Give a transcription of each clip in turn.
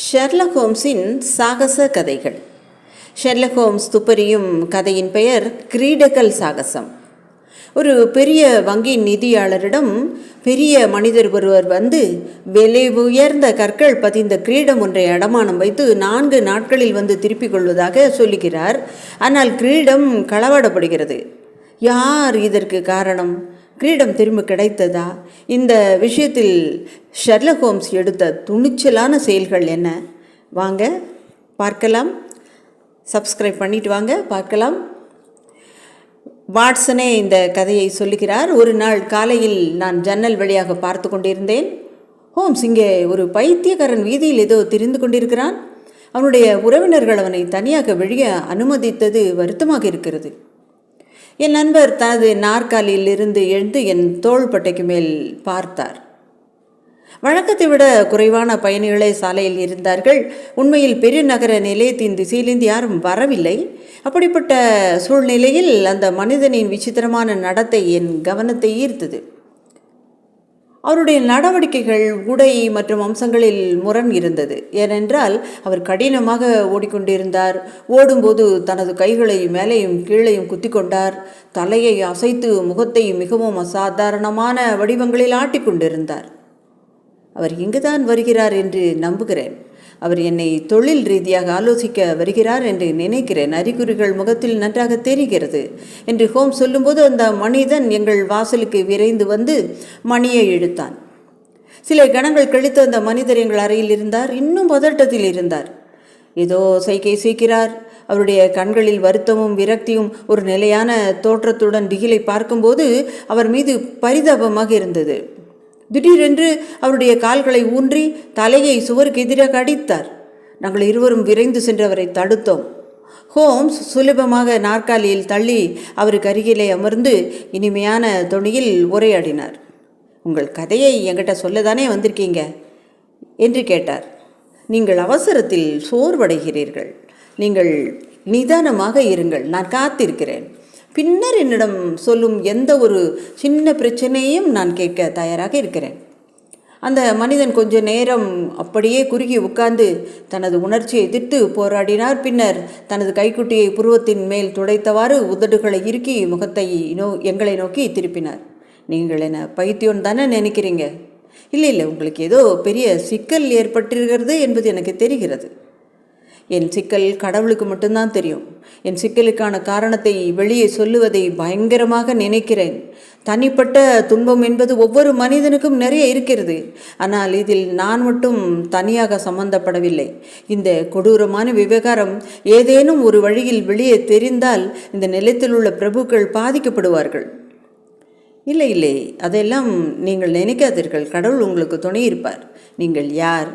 Sherlock ஹோம்ஸின் சாகச கதைகள். Sherlock Holmes துப்பறியும் கதையின் பெயர் கிரீடக்கல் சாகசம். ஒரு பெரிய வங்கி நிதியாளரிடம் பெரிய மனிதர் ஒருவர் வந்து விலை உயர்ந்த கற்கள் பதிந்த கிரீடம் ஒன்றை அடமானம் வைத்து 4 நாட்களில் வந்து திருப்பிக் கொள்வதாக சொல்லுகிறார். ஆனால் கிரீடம் களவாடப்படுகிறது. யார் இதற்கு காரணம்? கிரீடம் திரும்ப கிடைத்ததா? இந்த விஷயத்தில் ஷெர்லக் ஹோம்ஸ் எடுத்த துணிச்சலான செயல்கள் என்ன? வாங்க பார்க்கலாம். சப்ஸ்கிரைப் பண்ணிட்டு வாங்க பார்க்கலாம். வாட்சனே இந்த கதையை சொல்லுகிறார். ஒரு நாள் காலையில் நான் ஜன்னல் வழியாக பார்த்து கொண்டிருந்தேன். ஹோம்ஸ், இங்கே ஒரு பைத்தியக்காரன் வீதியில் ஏதோ திரிந்து கொண்டிருக்கிறான். அவனுடைய உறவினர்கள் அவனை தனியாக வெளியே அனுமதித்தது வருத்தமாக இருக்கிறது. என் நண்பர் தனது நாற்காலியில் இருந்து எழுந்து என் தோள்பட்டைக்கு மேல் பார்த்தார். வழக்கத்தை விட குறைவான பயணிகளே சாலையில் இருந்தார்கள். உண்மையில் பெருநகர நிலையத்தின் திசையிலிருந்து யாரும் வரவில்லை. அப்படிப்பட்ட சூழ்நிலையில் அந்த மனிதனின் விசித்திரமான நடத்தை என் கவனத்தை ஈர்த்தது. அவருடைய நடவடிக்கைகள், உடை மற்றும் அம்சங்களில் முரண் இருந்தது. ஏனென்றால் அவர் கடினமாக ஓடிக்கொண்டிருந்தார். ஓடும்போது தனது கைகளை மேலேயும் கீழையும் குத்தி கொண்டார். தலையை அசைத்து முகத்தை மிகவும் அசாதாரணமான வடிவங்களில் ஆட்டிக்கொண்டிருந்தார். அவர் இங்குதான் வருகிறார் என்று நம்புகிறேன். அவர் என்னை தொழில் ரீதியாக ஆலோசிக்க வருகிறார் என்று நினைக்கிறேன். அறிகுறிகள் முகத்தில் நன்றாக தெரிகிறது என்று ஹோம்ஸ் சொல்லும்போது அந்த மனிதன் எங்கள் வாசலுக்கு விரைந்து வந்து மணியை இழுத்தான். சில கணங்கள் கழித்து அந்த மனிதர் எங்கள் அறையில் இருந்தார். இன்னும் பதட்டத்தில் இருந்தார். ஏதோ சைகை செய்கிறார். அவருடைய கண்களில் வருத்தமும் விரக்தியும் ஒரு நிலையான தோற்றத்துடன் திகிலை பார்க்கும்போது அவர் மீது பரிதாபமாக இருந்தது. திடீரென்று அவருடைய கால்களை ஊன்றி தலையை சுவருக்கு எதிராக அடித்தார். நாங்கள் இருவரும் விரைந்து சென்று அவரை தடுத்தோம். ஹோம்ஸ் சுலபமாக நாற்காலியில் தள்ளி அவருக்கு அருகிலே அமர்ந்து இனிமையான தொனியில் உரையாடினார். உங்கள் கதையை என்கிட்ட சொல்லதானே வந்திருக்கீங்க என்று கேட்டார். நீங்கள் அவசரத்தில் சோர்வடைகிறீர்கள். நீங்கள் நிதானமாக இருங்கள். நான் காத்திருக்கிறேன். பின்னர் என்னிடம் சொல்லும் எந்த ஒரு சின்ன பிரச்சனையும் நான் கேட்க தயாராக இருக்கிறேன். அந்த மனிதன் கொஞ்ச நேரம் அப்படியே குறுகி உட்கார்ந்து தனது உணர்ச்சியை எதிர்த்து போராடினார். பின்னர் தனது கைக்குட்டியை புருவத்தின் மேல் துடைத்தவாறு உதடுகளை இறுக்கி முகத்தை எங்களை நோக்கி திருப்பினார். நீங்கள் என்ன பைத்தியம் தானே நினைக்கிறீங்க? இல்லை, உங்களுக்கு ஏதோ பெரிய சிக்கல் ஏற்பட்டிருக்கிறது என்பது எனக்கு தெரிகிறது. என் சிக்கல் கடவுளுக்கு மட்டும்தான் தெரியும். என் சிக்கலுக்கான காரணத்தை வெளியே சொல்லுவதை பயங்கரமாக நினைக்கிறேன். தனிப்பட்ட துன்பம் என்பது ஒவ்வொரு மனிதனுக்கும் நிறைய இருக்கிறது. ஆனால் இதில் நான் மட்டும் தனியாக சம்பந்தப்படவில்லை. இந்த கொடூரமான விவகாரம் ஏதேனும் ஒரு வழியில் வெளியே தெரிந்தால் இந்த நிலத்தில் உள்ள பிரபுக்கள் பாதிக்கப்படுவார்கள். இல்லை, அதெல்லாம் நீங்கள் நினைக்காதீர்கள். கடவுள் உங்களுக்கு துணை இருப்பார். நீங்கள் யார்?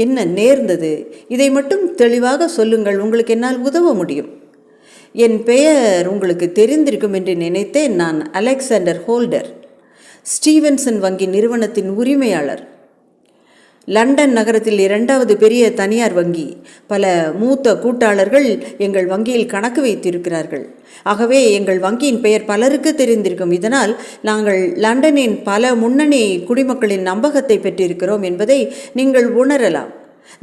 என்ன நேர்ந்தது? இதை மட்டும் தெளிவாக சொல்லுங்கள். உங்களுக்கு என்னால் உதவ முடியும். என் பெயர் உங்களுக்கு தெரிந்திருக்கும் என்று நினைத்தேன். நான் அலெக்சாண்டர் ஹோல்டர், ஸ்டீவன்சன் வங்கி நிறுவனத்தின் உரிமையாளர். லண்டன் நகரத்தில் 2வது பெரிய தனியார் வங்கி. பல மூத்த கூட்டாளர்கள் எங்கள் வங்கியில் கணக்கு வைத்திருக்கிறார்கள். ஆகவே எங்கள் வங்கியின் பெயர் பலருக்கு தெரிந்திருக்கும். இதனால் நாங்கள் லண்டனின் பல முன்னணி குடிமக்களின் நம்பகத்தை பெற்றிருக்கிறோம் என்பதை நீங்கள் உணரலாம்.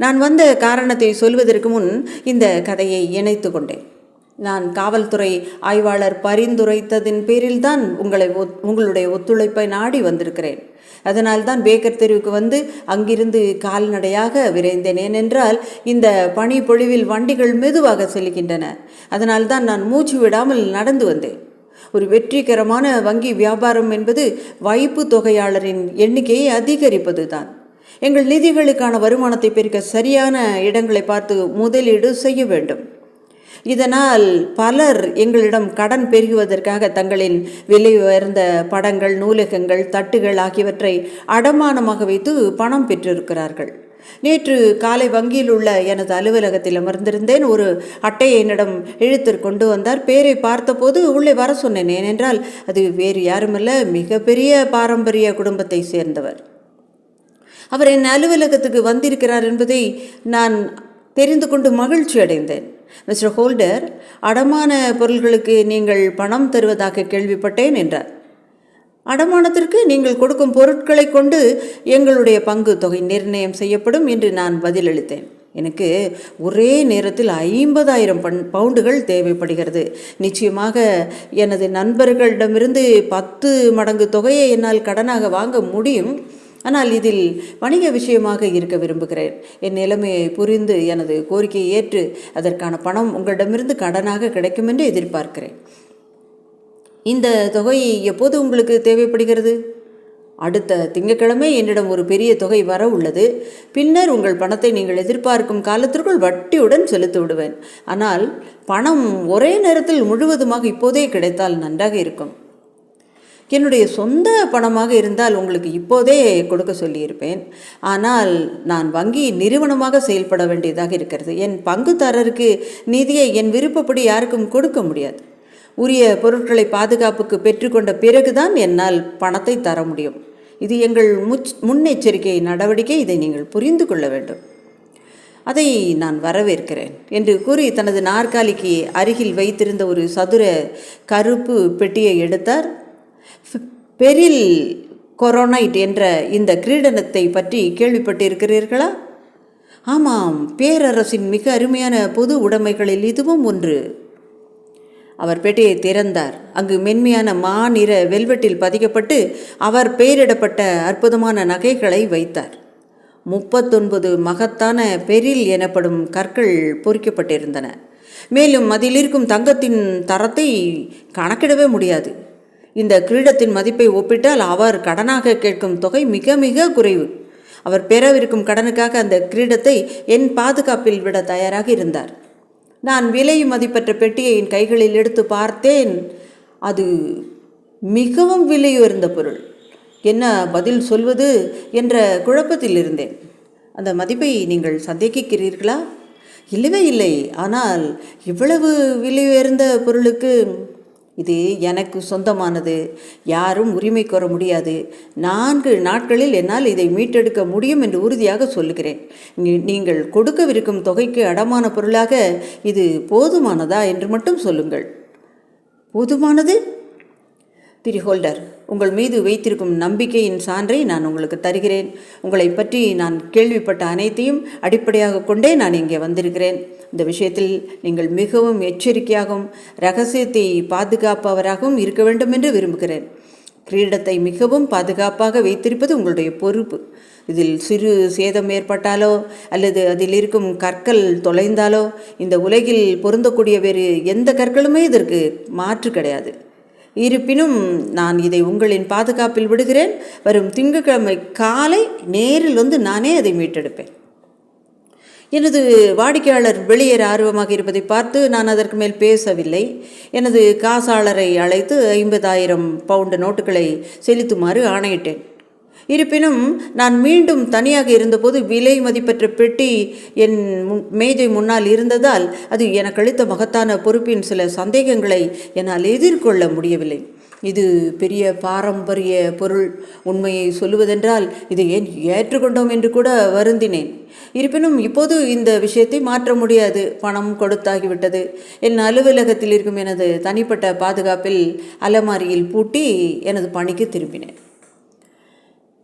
நான் வந்த காரணத்தை சொல்வதற்கு முன் இந்த கதையை இணைத்து கொண்டேன். நான் காவல்துறை ஆய்வாளர் பரிந்துரைத்ததின் பேரில்தான் உங்களுடைய ஒத்துழைப்பை நாடி வந்திருக்கிறேன். அதனால்தான் பேக்கர் தெருவுக்கு வந்து அங்கிருந்து கால்நடையாக விரைந்தேன். ஏனென்றால் இந்த பனி பொழிவில் வண்டிகள் மெதுவாக செல்கின்றன. அதனால்தான் நான் மூச்சு விடாமல் நடந்து வந்தேன். ஒரு வெற்றிகரமான வங்கி வியாபாரம் என்பது வைப்பு தொகையாளரின் எண்ணிக்கையை அதிகரிப்பது தான். எங்கள் நிதிகளுக்கான வருமானத்தை பெருக்க சரியான இடங்களை பார்த்து முதலீடு செய்ய வேண்டும். இதனால் பலர் எங்களிடம் கடன் பெருகுவதற்காக தங்களின் விலை உயர்ந்த படங்கள், நூலகங்கள், தட்டுகள் ஆகியவற்றை அடமானமாக வைத்து பணம் பெற்றிருக்கிறார்கள். நேற்று காலை வங்கியில் உள்ள எனது அலுவலகத்தில் அமர்ந்திருந்தேன். ஒரு அட்டையை என்னிடம் இழுத்து கொண்டு வந்தார். பேரை பார்த்தபோது உள்ளே வர சொன்னேன். ஏனென்றால் அது வேறு யாருமல்ல, மிகப்பெரிய பாரம்பரிய குடும்பத்தை சேர்ந்தவர். அவர் என் அலுவலகத்துக்கு வந்திருக்கிறார் என்பதை நான் தெரிந்து கொண்டு மகிழ்ச்சி அடைந்தேன். மிஸ்டர் ஹோல்டர், அடமான பொருள்களுக்கு நீங்கள் பணம் தருவதாக கேள்விப்பட்டேன் என்றார். அடமானத்திற்கு நீங்கள் கொடுக்கும் பொருட்களை கொண்டு எங்களுடைய பங்கு தொகை நிர்ணயம் செய்யப்படும் என்று நான் பதிலளித்தேன். எனக்கு ஒரே நேரத்தில் 50,000 பவுண்டுகள் தேவைப்படுகிறது. நிச்சயமாக எனது நண்பர்களிடமிருந்து 10 மடங்கு தொகையை என்னால் கடனாக வாங்க முடியும். ஆனால் இதில் வணிக விஷயமாக இருக்க விரும்புகிறேன். என் நிலைமையை புரிந்து எனது கோரிக்கையை ஏற்று அதற்கான பணம் உங்களிடமிருந்து கடனாக கிடைக்கும் என்று எதிர்பார்க்கிறேன். இந்த தொகை எப்போது உங்களுக்கு தேவைப்படுகிறது? அடுத்த திங்கட்கிழமை என்னிடம் ஒரு பெரிய தொகை வர உள்ளது. பின்னர் உங்கள் பணத்தை நீங்கள் எதிர்பார்க்கும் காலத்திற்குள் வட்டியுடன் செலுத்தி விடுவேன். ஆனால் பணம் ஒரே நேரத்தில் முழுவதுமாக இப்போதே கிடைத்தால் நன்றாக இருக்கும். என்னுடைய சொந்த பணமாக இருந்தால் உங்களுக்கு இப்போதே கொடுக்க சொல்லியிருப்பேன். ஆனால் நான் வங்கி நிறுவனமாக செயல்பட வேண்டியதாக இருக்கிறது. என் பங்குதாரருக்கு நிதியை என் விருப்பப்படி யாருக்கும் கொடுக்க முடியாது. உரிய பொருட்களை பாதுகாப்புக்கு பெற்றுக்கொண்ட பிறகுதான் என்னால் பணத்தை தர முடியும். இது எங்கள் முன்னெச்சரிக்கை நடவடிக்கை. இதை நீங்கள் புரிந்து கொள்ள வேண்டும். அதை நான் வரவேற்கிறேன் என்று கூறி தனது நாற்காலிக்கு அருகில் வைத்திருந்த ஒரு சதுர கருப்பு பெட்டியை எடுத்தார். பெரில் கொரோனைட் என்ற இந்த கிரீடனத்தை பற்றி கேள்விப்பட்டிருக்கிறீர்களா? ஆமாம், பேரரசின் மிக அருமையான பொது உடைமைகளில் இதுவும் ஒன்று. அவர் பெட்டியை திறந்தார். அங்கு மென்மையான மாநிற வெல்வெட்டில் பதிக்கப்பட்டு அவர் பெயரிடப்பட்ட அற்புதமான நகைகளை வைத்தார். 39 மகத்தான பெரில் எனப்படும் கற்கள் பொறிக்கப்பட்டிருந்தன. மேலும் அதில் இருக்கும் தங்கத்தின் தரத்தை கணக்கிடவே முடியாது. இந்த கிரீடத்தின் மதிப்பை ஒப்பிட்டால் அவர் கடனாக கேட்கும் தொகை மிக மிக குறைவு. அவர் பெறவிருக்கும் கடனுக்காக அந்த கிரீடத்தை என் பாதுகாப்பில் விட தயாராக இருந்தார். நான் விலை மதிப்பற்ற பெட்டியை என் கைகளில் எடுத்து பார்த்தேன். அது மிகவும் விலையுயர்ந்த பொருள். என்ன பதில் சொல்வது என்ற குழப்பத்தில் இருந்தேன். அந்த மதிப்பை நீங்கள் சந்தேகிக்கிறீர்களா? இல்லவே இல்லை. ஆனால் இவ்வளவு விலையுயர்ந்த பொருளுக்கு இது எனக்கு சொந்தமானது. யாரும் உரிமை கோர முடியாது. 4 நாட்களில் என்னால் இதை மீட்டெடுக்க முடியும் என்று உறுதியாக சொல்லுகிறேன். நீங்கள் கொடுக்கவிருக்கும் தொகைக்கு அடமான பொருளாக இது போதுமானதா என்று மட்டும் சொல்லுங்கள். போதுமானது? திரிஹோல்டர், உங்கள் மீது வைத்திருக்கும் நம்பிக்கையின் சான்றை நான் உங்களுக்கு தருகிறேன். உங்களை பற்றி நான் கேள்விப்பட்ட அனைத்தையும் அடிப்படையாக கொண்டே நான் இங்கே வந்திருக்கிறேன். இந்த விஷயத்தில் நீங்கள் மிகவும் எச்சரிக்கையாகவும் இரகசியத்தை பாதுகாப்பவராகவும் இருக்க வேண்டும் என்று விரும்புகிறேன். கிரீடத்தை மிகவும் பாதுகாப்பாக வைத்திருப்பது உங்களுடைய பொறுப்பு. இதில் சிறு சேதம் ஏற்பட்டாலோ அல்லது அதில் இருக்கும் கற்கள் தொலைந்தாலோ இந்த உலகில் பொருந்தக்கூடிய வேறு எந்த கற்களுமே இதற்கு மாற்று கிடையாது. இருப்பினும் நான் இதை உங்களின் பாதுகாப்பில் விடுகிறேன். வரும் திங்கட்கிழமை காலை நேரில் வந்து நானே அதை மீட்டெடுப்பேன். எனது வாடிக்கையாளர் வெளியேற ஆர்வமாக இருப்பதை பார்த்து நான் அதற்கு மேல் பேசவில்லை. எனது காசாளரை அழைத்து 50,000 பவுண்டு நோட்டுகளை செலுத்துமாறு ஆணையிட்டேன். இருப்பினும் நான் மீண்டும் தனியாக இருந்தபோது விலை மதிப்பற்ற பெட்டி என் மேஜை முன்னால் இருந்ததால் அது எனக்கு அளித்த மகத்தான பொறுப்பின் சில சந்தேகங்களை என்னால் எதிர்கொள்ள முடியவில்லை. இது பெரிய பாரம்பரிய பொருள். உண்மையை சொல்லுவதென்றால் இதை ஏன் ஏற்றுக்கொண்டோம் என்று கூட வருந்தினேன். இருப்பினும் இப்போது இந்த விஷயத்தை மாற்ற முடியாது. பணம் கொடுத்தாகிவிட்டது. என் அலுவலகத்தில் இருக்கும் எனது தனிப்பட்ட பாதுகாப்பில் அலமாரியில் பூட்டி எனது பணிக்கு திரும்பினேன்.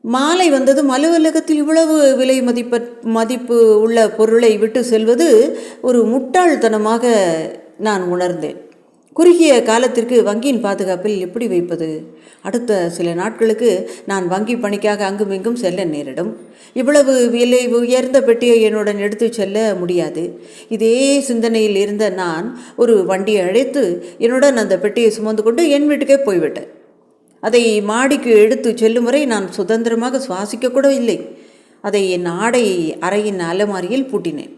மாலை வந்ததும் அலுவலகத்தில் இவ்வளவு விலை மதிப்பு உள்ள பொருளை விட்டு செல்வது ஒரு முட்டாள்தனமாக நான் உணர்ந்தேன். குறுகிய காலத்திற்கு வங்கியின் பாதுகாப்பில் எப்படி வைப்பது? அடுத்த சில நாட்களுக்கு நான் வங்கி பணிக்காக அங்கும் இங்கும் செல்ல நேரிடும். இவ்வளவு விலை உயர்ந்த பெட்டியை என்னுடன் எடுத்து செல்ல முடியாது. இதே சிந்தனையில் இருந்த நான் ஒரு வண்டியை அழைத்து என்னுடன் அந்த பெட்டியை சுமந்து கொண்டு என் வீட்டுக்கே போய்விட்டேன். அதை மாடிக்கு எடுத்து செல்லும் வரை நான் சுதந்திரமாக சுவாசிக்க கூட இல்லை. அதை என் ஆடை அறையின் அலமாரியில் பூட்டினேன்.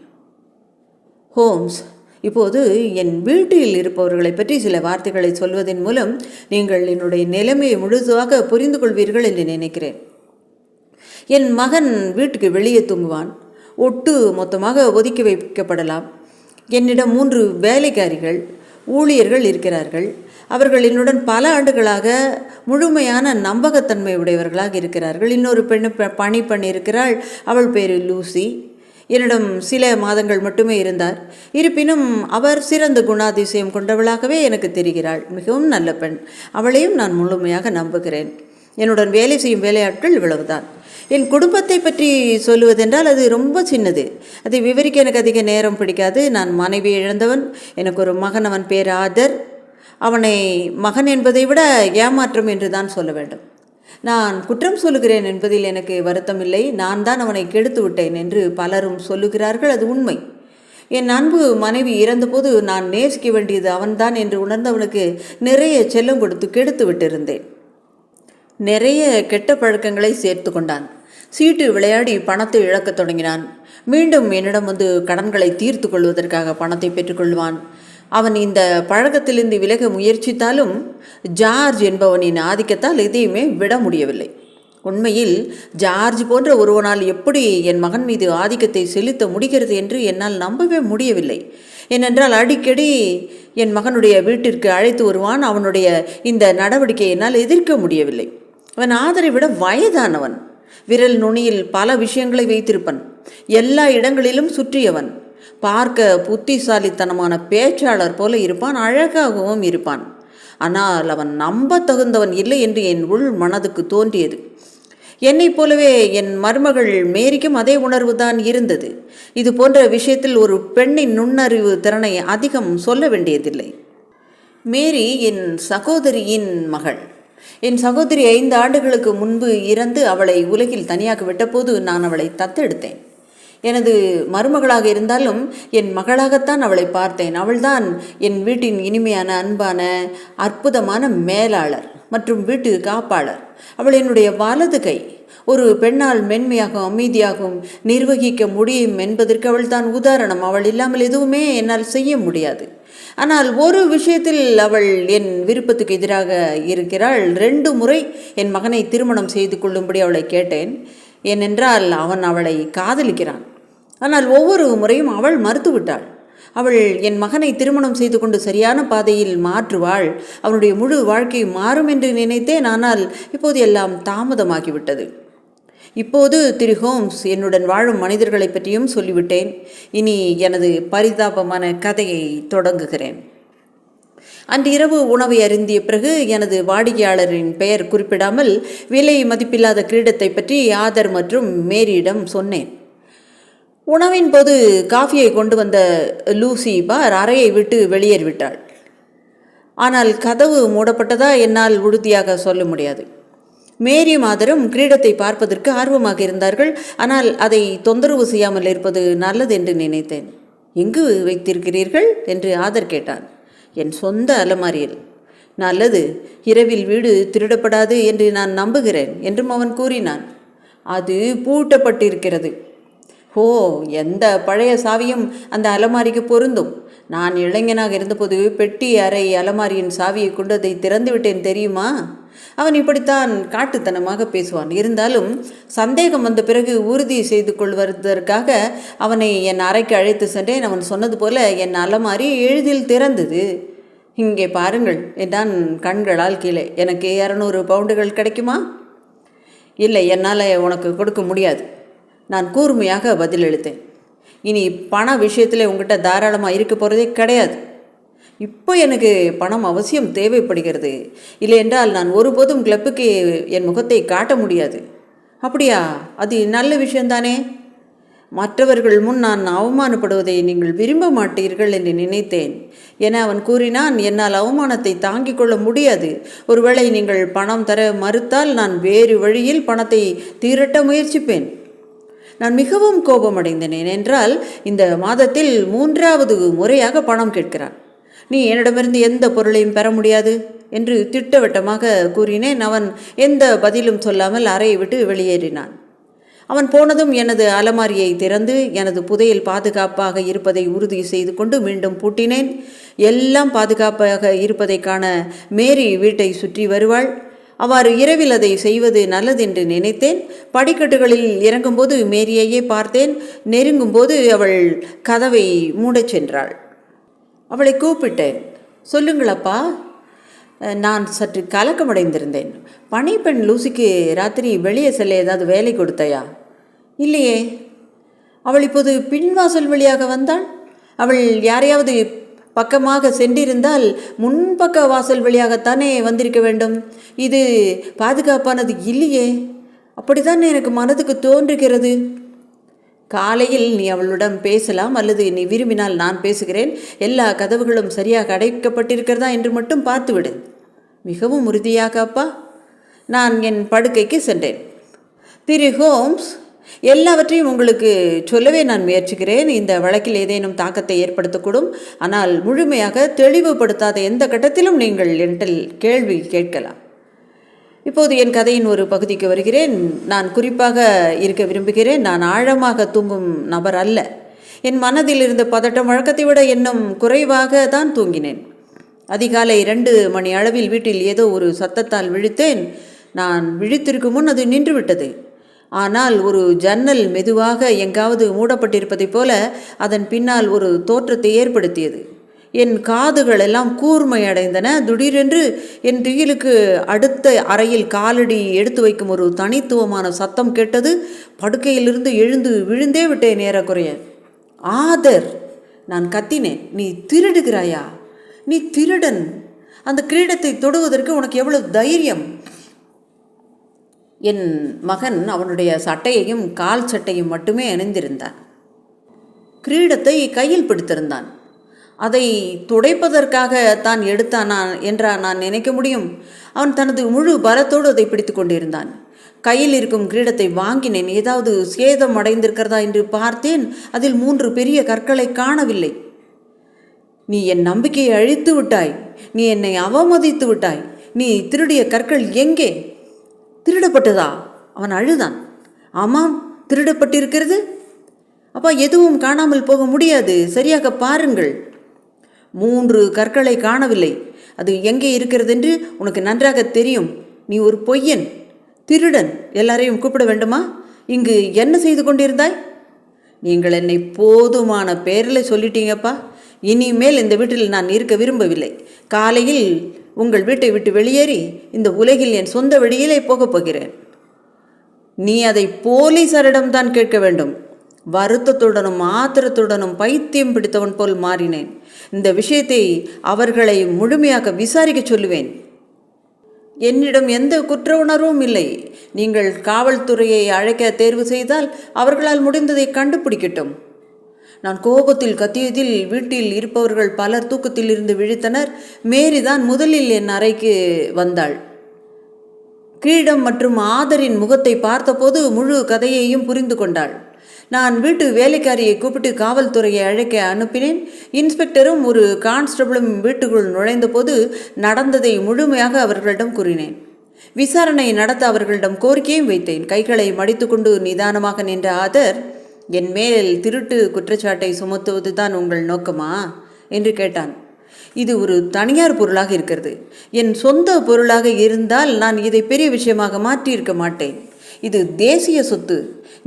ஹோம்ஸ், இப்போது என் வீட்டில் இருப்பவர்களை பற்றி சில வார்த்தைகளை சொல்வதன் மூலம் நீங்கள் என்னுடைய நிலைமையை முழுதாக புரிந்து கொள்வீர்கள் என்று நினைக்கிறேன். என் மகன் வீட்டுக்கு வெளியே தூங்குவான். ஒட்டு மொத்தமாக ஒதுக்கி வைக்கப்படலாம். என்னிடம் 3 வேலைக்காரிகள் ஊழியர்கள் இருக்கிறார்கள். அவர்கள் என்னுடன் பல ஆண்டுகளாக முழுமையான நம்பகத்தன்மை உடையவர்களாக இருக்கிறார்கள். இன்னொரு பெண் பணி பண்ணியிருக்கிறாள். அவள் பேர் லூசி. என்னிடம் சில மாதங்கள் மட்டுமே இருந்தார். இருப்பினும் அவர் சிறந்த குணாதிசயம் கொண்டவளாகவே எனக்கு தெரிகிறாள். மிகவும் நல்ல பெண். அவளையும் நான் முழுமையாக நம்புகிறேன். என்னுடன் வேலை செய்யும் வேலையாட்கள் இவ்வளவுதான். என் குடும்பத்தை பற்றி சொல்லுவதென்றால் அது ரொம்ப சின்னது. அதை விவரிக்க எனக்கு அதிக நேரம் பிடிக்காது. நான் மனைவி இழந்தவன். எனக்கு ஒரு மகன், அவன் பேர் ஆதர். அவனை மகன் என்பதை விட ஏமாற்றம் என்று தான் சொல்ல வேண்டும். நான் குற்றம் சொல்லுகிறேன் என்பதில் எனக்கு வருத்தமில்லை. நான் தான் அவனை கெடுத்து விட்டேன் என்று பலரும் சொல்லுகிறார்கள். அது உண்மை. என் அன்பு மனைவி இறந்தபோது நான் நேசிக்க வேண்டியது அவன்தான் என்று உணர்ந்தவனுக்கு நிறைய செல்லம் கொடுத்து கெடுத்து விட்டிருந்தேன். நிறைய கெட்ட பழக்கங்களை சேர்த்து கொண்டான். சீட்டு விளையாடி பணத்தை இழக்கத் தொடங்கினான். மீண்டும் என்னிடம் வந்து கடன்களை தீர்த்து கொள்வதற்காக பணத்தை பெற்றுக்கொள்வான். அவன் இந்த பழக்கத்திலிருந்து விலக முயற்சித்தாலும் ஜார்ஜ் என்பவனின் ஆதிக்கத்தால் எதையுமே விட முடியவில்லை. உண்மையில் ஜார்ஜ் போன்ற ஒருவனால் எப்படி என் மகன் மீது ஆதிக்கத்தை செலுத்த முடிகிறது என்று என்னால் நம்பவே முடியவில்லை. ஏனென்றால் அடிக்கடி என் மகனுடைய வீட்டிற்கு அழைத்து வருவான். அவனுடைய இந்த நடவடிக்கையை என்னால் எதிர்க்க முடியவில்லை. அவன் ஆதரை விட வயதானவன். விரல் நுனியில் பல விஷயங்களை வைத்திருப்பன். எல்லா இடங்களிலும் சுற்றியவன். பார்க்க புத்திசாலித்தனமான பேச்சாளர் போல இருப்பான். அழகாகவும் இருப்பான். ஆனால் அவன் நம்ப தகுந்தவன் இல்லை என்று என் உள் மனதுக்கு தோன்றியது. என்னைப் போலவே என் மருமகள் மேரிக்கும் அதே உணர்வு தான் இருந்தது. இது போன்ற விஷயத்தில் ஒரு பெண்ணின் நுண்ணறிவு திறனை அதிகம் சொல்ல வேண்டியதில்லை. மேரி என் சகோதரியின் மகள். என் சகோதரி 5 ஆண்டுகளுக்கு முன்பு இறந்து அவளை உலகில் தனியாக விட்டபோது நான் அவளை தத்தெடுத்தேன். எனது மருமகளாக இருந்தாலும் என் மகளாகத்தான் அவளை பார்த்தேன். அவள்தான் என் வீட்டின் இனிமையான, அன்பான, அற்புதமான மேலாளர் மற்றும் வீட்டு காப்பாளர். அவள் என்னுடைய வலது கை. ஒரு பெண்ணால் மென்மையாகவும் அமைதியாகவும் நிர்வகிக்க முடியும் என்பதற்கு அவள் தான் உதாரணம். அவள் இல்லாமல் எதுவுமே என்னால் செய்ய முடியாது. ஆனால் ஒரு விஷயத்தில் அவள் என் விருப்பத்துக்கு எதிராக இருக்கிறாள். 2 முறை என் மகனை திருமணம் செய்து கொள்ளும்படி அவளை கேட்டேன். ஏனென்றால் அவன் அவளை காதலிக்கிறான். ஆனால் ஒவ்வொரு முறையும் அவள் மறுத்துவிட்டாள். அவள் என் மகனை திருமணம் செய்து கொண்டு சரியான பாதையில் மாற்றுவாள், அவனுடைய முழு வாழ்க்கை மாறும் என்று நினைத்தேன். ஆனால் இப்போது எல்லாம் தாமதமாகிவிட்டது. இப்போது திரு ஹோம்ஸ் என்னுடன் வாழும் மனிதர்களை பற்றியும் சொல்லிவிட்டேன். இனி எனது பரிதாபமான கதையை தொடங்குகிறேன். அன்று இரவு உணவை அருந்திய பிறகு எனது வாடிக்கையாளரின் பெயர் குறிப்பிடாமல் விலை மதிப்பில்லாத கிரீடத்தை பற்றி ஆதர் மற்றும் மேரியிடம் சொன்னேன். உணவின் போது காஃபியை கொண்டு வந்த லூசி அறையை விட்டு வெளியேறிவிட்டாள். ஆனால் கதவு மூடப்பட்டதா என்னால் உறுதியாக சொல்ல முடியாது. மேரியும் ஆதரும் கிரீடத்தை பார்ப்பதற்கு ஆர்வமாக இருந்தார்கள். ஆனால் அதை தொந்தரவு செய்யாமல் இருப்பது நல்லது என்று நினைத்தேன். எங்கு வைத்திருக்கிறீர்கள் என்று ஆதர் கேட்டான். என் சொந்த அலமாரியில். நல்லது, இரவில் வீடு திருடப்படாது என்று நான் நம்புகிறேன் என்றும் அவன் கூறினான். அது பூட்டப்பட்டிருக்கிறது. ஓ, எந்த பழைய சாவியும் அந்த அலமாரிக்கு பொருந்தும். நான் இளைஞனாக இருந்தபோது பெட்டி அறை அலமாரியின் சாவியை கொண்டு அதை திறந்து விட்டேன் தெரியுமா? அவன் இப்படித்தான் காட்டுத்தனமாக பேசுவான். இருந்தாலும் சந்தேகம் வந்த பிறகு உறுதி செய்து கொள்வதற்காக அவனை என் அறைக்கு அழைத்து சென்றேன். அவன் சொன்னது போல என் அலமாரி எளிதில் திறந்தது. இங்கே பாருங்கள் என்றான் கண்களால் கீழே. எனக்கு 200 பவுண்டுகள் கிடைக்குமா? இல்லை, என்னால் உனக்கு கொடுக்க முடியாது. நான் கூர்மையாக பதிலளித்தேன். இனி பண விஷயத்தில் உங்கள்கிட்ட தாராளமாக இருக்க போகிறதே கிடையாது. இப்போ எனக்கு பணம் அவசியம் தேவைப்படுகிறது. இல்லை என்றால் நான் ஒருபோதும் கிளப்புக்கு என் முகத்தை காட்ட முடியாது. அப்படியா? அது நல்ல விஷயந்தானே. மற்றவர்கள் முன் நான் அவமானப்படுவதை நீங்கள் விரும்ப மாட்டீர்கள் என்று நினைத்தேன் என அவன் கூறினான். என்னால் அவமானத்தை தாங்கிக் கொள்ள முடியாது. ஒருவேளை நீங்கள் பணம் தர மறுத்தால் நான் வேறு வழியில் பணத்தை திரட்ட முயற்சிப்பேன். நான் மிகவும் கோபமடைந்தேன். என்றால் இந்த மாதத்தில் 3வது முறையாக பணம் கேட்கிறான். நீ என்னிடமிருந்து எந்த பொருளையும் பெற முடியாது என்று திட்டவட்டமாக கூறினேன். அவன் எந்த பதிலும் சொல்லாமல் அறையை விட்டு வெளியேறினான். அவன் போனதும் எனது அலமாரியை திறந்து எனது புதையல் பாதுகாப்பாக இருப்பதை உறுதி செய்து கொண்டு மீண்டும் பூட்டினேன். எல்லாம் பாதுகாப்பாக இருப்பதை காண மேரி வீட்டை சுற்றி வருவாள். அவ்வாறு இரவில் அதை செய்வது நல்லதென்று நினைத்தேன். படிக்கட்டுகளில் இறங்கும்போது மேரியையே பார்த்தேன். நெருங்கும்போது அவள் கதவை மூடச் சென்றாள். அவளை கூப்பிட்டேன். சொல்லுங்களப்பா. நான் சற்று கலக்கமடைந்திருந்தேன். பணிப்பெண் லூசிக்கு ராத்திரி வெளியே செல்ல ஏதாவது வேலை கொடுத்தாயா? இல்லையே. அவள் இப்போது பின்வாசல் வழியாக வந்தாள். அவள் யாரையாவது பக்கமாக சென்றிருந்தால் முன்பக்க வாசல் வழியாகத்தானே வந்திருக்க வேண்டும். இது பாதுகாப்பானது இல்லையே. அப்படித்தான் எனக்கு மனதுக்கு தோன்றுகிறது. காலையில் நீ அவளிடம் பேசலாம், அல்லது நீ விரும்பினால் நான் பேசுகிறேன். எல்லா கதவுகளும் சரியாக அடைக்கப்பட்டிருக்கிறதா என்று மட்டும் பார்த்துவிடு. மிகவும் உறுதியாக அப்பா. நான் என் படுக்கைக்கு சென்றேன். திரு ஹோம்ஸ், எல்லாவற்றையும் உங்களுக்கு சொல்லவே நான் முயற்சிக்கிறேன். இந்த வழக்கில் ஏதேனும் தாக்கத்தை ஏற்படுத்தக்கூடும். ஆனால் முழுமையாக தெளிவுபடுத்தாத எந்த கட்டத்திலும் நீங்கள் என்னிடம் கேள்வி கேட்கலாம். இப்போது என் கதையின் ஒரு பகுதிக்கு வருகிறேன். நான் குறிப்பாக இருக்க விரும்புகிறேன். நான் ஆழமாக தூங்கும் நபர் அல்ல. என் மனதில் இருந்த பதட்டம் வழக்கத்தை விட இன்னும் குறைவாக தான் தூங்கினேன். அதிகாலை 2 மணி அளவில் வீட்டில் ஏதோ ஒரு சத்தத்தால் விழித்தேன். நான் விழித்திருக்கும் முன் அது நின்றுவிட்டது. ஆனால் ஒரு ஜன்னல் மெதுவாக எங்காவது மூடப்பட்டிருப்பதைப் போல அதன் பின்னால் ஒரு தோற்றத்தை ஏற்படுத்தியது. என் காதுகள் எல்லாம் கூர்மை அடைந்தன. திடீரென்று என் திகிலுக்கு அடுத்த அறையில் காலடி எடுத்து வைக்கும் ஒரு தனித்துவமான சத்தம் கேட்டது. படுக்கையிலிருந்து எழுந்து விழுந்தே விட்டேன் ஏறக்குறைய. ஆதர், நான் கத்தினேன். நீ திருடுகிறாயா? நீ திருடன்! அந்த கிரீடத்தை தொடுவதற்கு உனக்கு எவ்வளவு தைரியம்? என் மகன் அவனுடைய சட்டையையும் கால் சட்டையும் மட்டுமே அணிந்திருந்தான். கிரீடத்தை கையில் பிடித்திருந்தான். அதை துடைப்பதற்காக தான் எடுத்தானா என்றா நான் நினைக்க முடியும்? அவன் தனது முழு பலத்தோடு அதை பிடித்து கொண்டிருந்தான். கையில் இருக்கும் கிரீடத்தை வாங்கினேன். ஏதாவது சேதம் அடைந்திருக்கிறதா என்று பார்த்தேன். அதில் 3 பெரிய கற்களை காணவில்லை. நீ என் நம்பிக்கையை அழித்து விட்டாய். நீ என்னை அவமதித்து விட்டாய். நீ திருடிய கற்கள் எங்கே? திருடப்பட்டதா? அவன் அழுதான். ஆமாம், திருடப்பட்டிருக்கிறது. அப்பா, எதுவும் காணாமல் போக முடியாது. சரியாக பாருங்கள். 3 கற்களை காணவில்லை. அது எங்கே இருக்கிறது என்று உனக்கு நன்றாக தெரியும். நீ ஒரு பொய்யன், திருடன். எல்லாரையும் கூப்பிட வேண்டுமா? இங்கு என்ன செய்து கொண்டிருந்தாய்? நீங்கள் என்னை போதுமான பேரில் சொல்லிட்டீங்கப்பா. இனிமேல் இந்த வீட்டில் நான் இருக்க விரும்பவில்லை. காலையில் உங்கள் வீட்டை விட்டு வெளியேறி இந்த உலகில் என் சொந்த வழியிலே போகப் போகிறேன். நீ அதை போலீசாரிடம்தான் கேட்க வேண்டும். வருத்தத்துடனும் ஆத்திரத்துடனும் பைத்தியம் பிடித்தவன் போல் மாறினேன். இந்த விஷயத்தை அவர்களை முழுமையாக விசாரிக்க சொல்லுவேன். என்னிடம் எந்த குற்ற உணர்வும் இல்லை. நீங்கள் காவல்துறையை அழைக்க தேர்வு செய்தால் அவர்களால் முடிந்ததை கண்டுபிடிக்கட்டும். நான் கோபத்தில் கத்தியதில் வீட்டில் இருப்பவர்கள் பலர் தூக்கத்தில் இருந்து விழித்தனர். மேரிதான் முதலில் என் அறைக்கு வந்தாள். கிரீடம் மற்றும் ஆதரின் முகத்தை பார்த்தபோது முழு கதையையும் புரிந்து கொண்டாள். நான் வீட்டு வேலைக்காரியை கூப்பிட்டு காவல்துறையை அழைக்க அனுப்பினேன். இன்ஸ்பெக்டரும் ஒரு கான்ஸ்டபிளும் வீட்டுக்குள் நுழைந்தபோது நடந்ததை முழுமையாக அவர்களிடம் கூறினேன். விசாரணை நடத்த அவர்களிடம் கோரிக்கையும் வைத்தேன். கைகளை மடித்துக்கொண்டு நிதானமாக நின்ற ஆதர், என் மேல் திருட்டு குற்றச்சாட்டை சுமத்துவது தான் உங்கள் நோக்கமா என்று கேட்டான். இது ஒரு தனியார் பொருளாக இருக்கிறது. என் சொந்த பொருளாக இருந்தால் நான் இதை பெரிய விஷயமாக மாற்றியிருக்க மாட்டேன். இது தேசிய சொத்து.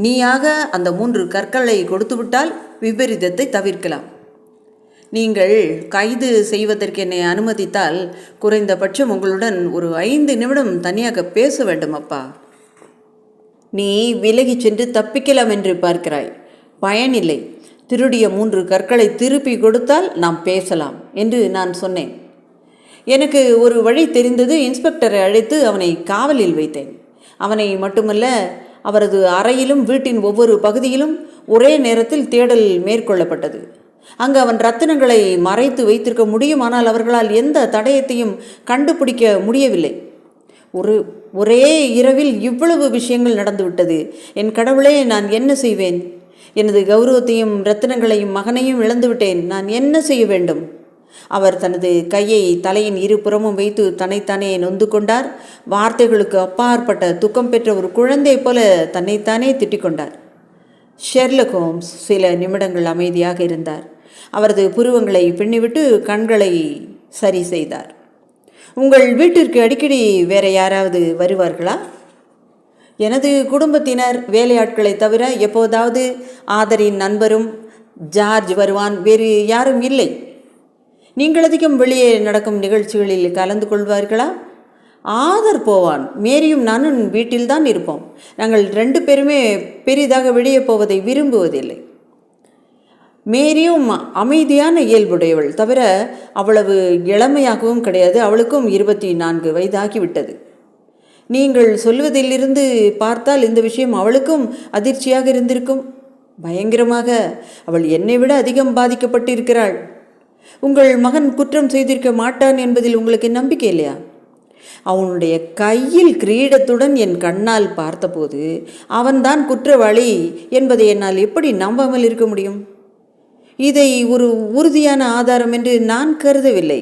நீயாக அந்த 3 கற்களை கொடுத்துவிட்டால் விபரீதத்தை தவிர்க்கலாம். நீங்கள் கைது செய்வதற்கு என்னை அனுமதித்தால் குறைந்தபட்சம் உங்களுடன் ஒரு 5 நிமிடம் தனியாக பேச வேண்டும் அப்பா. நீ விலகி சென்று தப்பிக்கலாம் என்று பார்க்கிறாய். பயனில்லை. திருடிய 3 கற்களை திருப்பி கொடுத்தால் நாம் பேசலாம் என்று நான் சொன்னேன். எனக்கு ஒரு வழி தெரிந்தது. இன்ஸ்பெக்டரை அழைத்து அவனை காவலில் வைத்தேன். அவனை மட்டுமல்ல, அவரது அறையிலும் வீட்டின் ஒவ்வொரு பகுதியிலும் ஒரே நேரத்தில் தேடல் மேற்கொள்ளப்பட்டது. அங்கு அவன் ரத்தினங்களை மறைத்து வைத்திருக்க முடியும். ஆனால் அவர்களால் எந்த தடயத்தையும் கண்டுபிடிக்க முடியவில்லை. ஒரே இரவில் இவ்வளவு விஷயங்கள் நடந்துவிட்டது. என் கடவுளே, நான் என்ன செய்வேன்? எனது கௌரவத்தையும் ரத்தினங்களையும் மகனையும் இழந்துவிட்டேன். நான் என்ன செய்ய வேண்டும்? அவர் தனது கையை தலையின் இருபுறமும் வைத்து தன்னைத்தானே நொந்து கொண்டார். வார்த்தைகளுக்கு அப்பாற்பட்ட துக்கம் பெற்ற ஒரு குழந்தை போல தன்னைத்தானே திட்டிக்கொண்டார். ஷெர்லக் ஹோம்ஸ் சில நிமிடங்கள் அமைதியாக இருந்தார். அவரது புருவங்களை பின்னிவிட்டு கண்களை சரி செய்தார். உங்கள் வீட்டிற்கு அடிக்கடி வேற யாராவது வருவார்களா? எனது குடும்பத்தினர், வேலையாட்களை தவிர எப்போதாவது ஆதரின் நண்பரும் ஜார்ஜ் வருவான். வேறு யாரும் இல்லை. நீங்கள் அதிகம் வெளியே நடக்கும் நிகழ்ச்சிகளில் கலந்து கொள்வார்களா? ஆதர் போவான். மேரியும் நானும் வீட்டில்தான் இருப்போம். நாங்கள் 2 பேருமே பெரிதாக வெளியே போவதை விரும்புவதில்லை. மேரியும் அமைதியான இயல்புடையவள். தவிர அவ்வளவு இளமையாகவும் கிடையாது. அவளுக்கும் 24 வயதாகிவிட்டது. நீங்கள் சொல்வதிலிருந்து பார்த்தால் இந்த விஷயம் அவளுக்கும் அதிர்ச்சியாக இருந்திருக்கும். பயங்கரமாக அவள் என்னை விட அதிகம் பாதிக்கப்பட்டிருக்கிறாள். உங்கள் மகன் குற்றம் செய்திருக்க மாட்டான் என்பதில் உங்களுக்கு நம்பிக்கை இல்லையா? அவனுடைய கையில் கிரீடத்துடன் என் கண்ணால் பார்த்தபோது அவன்தான் குற்றவாளி என்பதை என்னால் எப்படி நம்பாமல் இருக்க முடியும்? இதை ஒரு உறுதியான ஆதாரம் என்று நான் கருதவில்லை.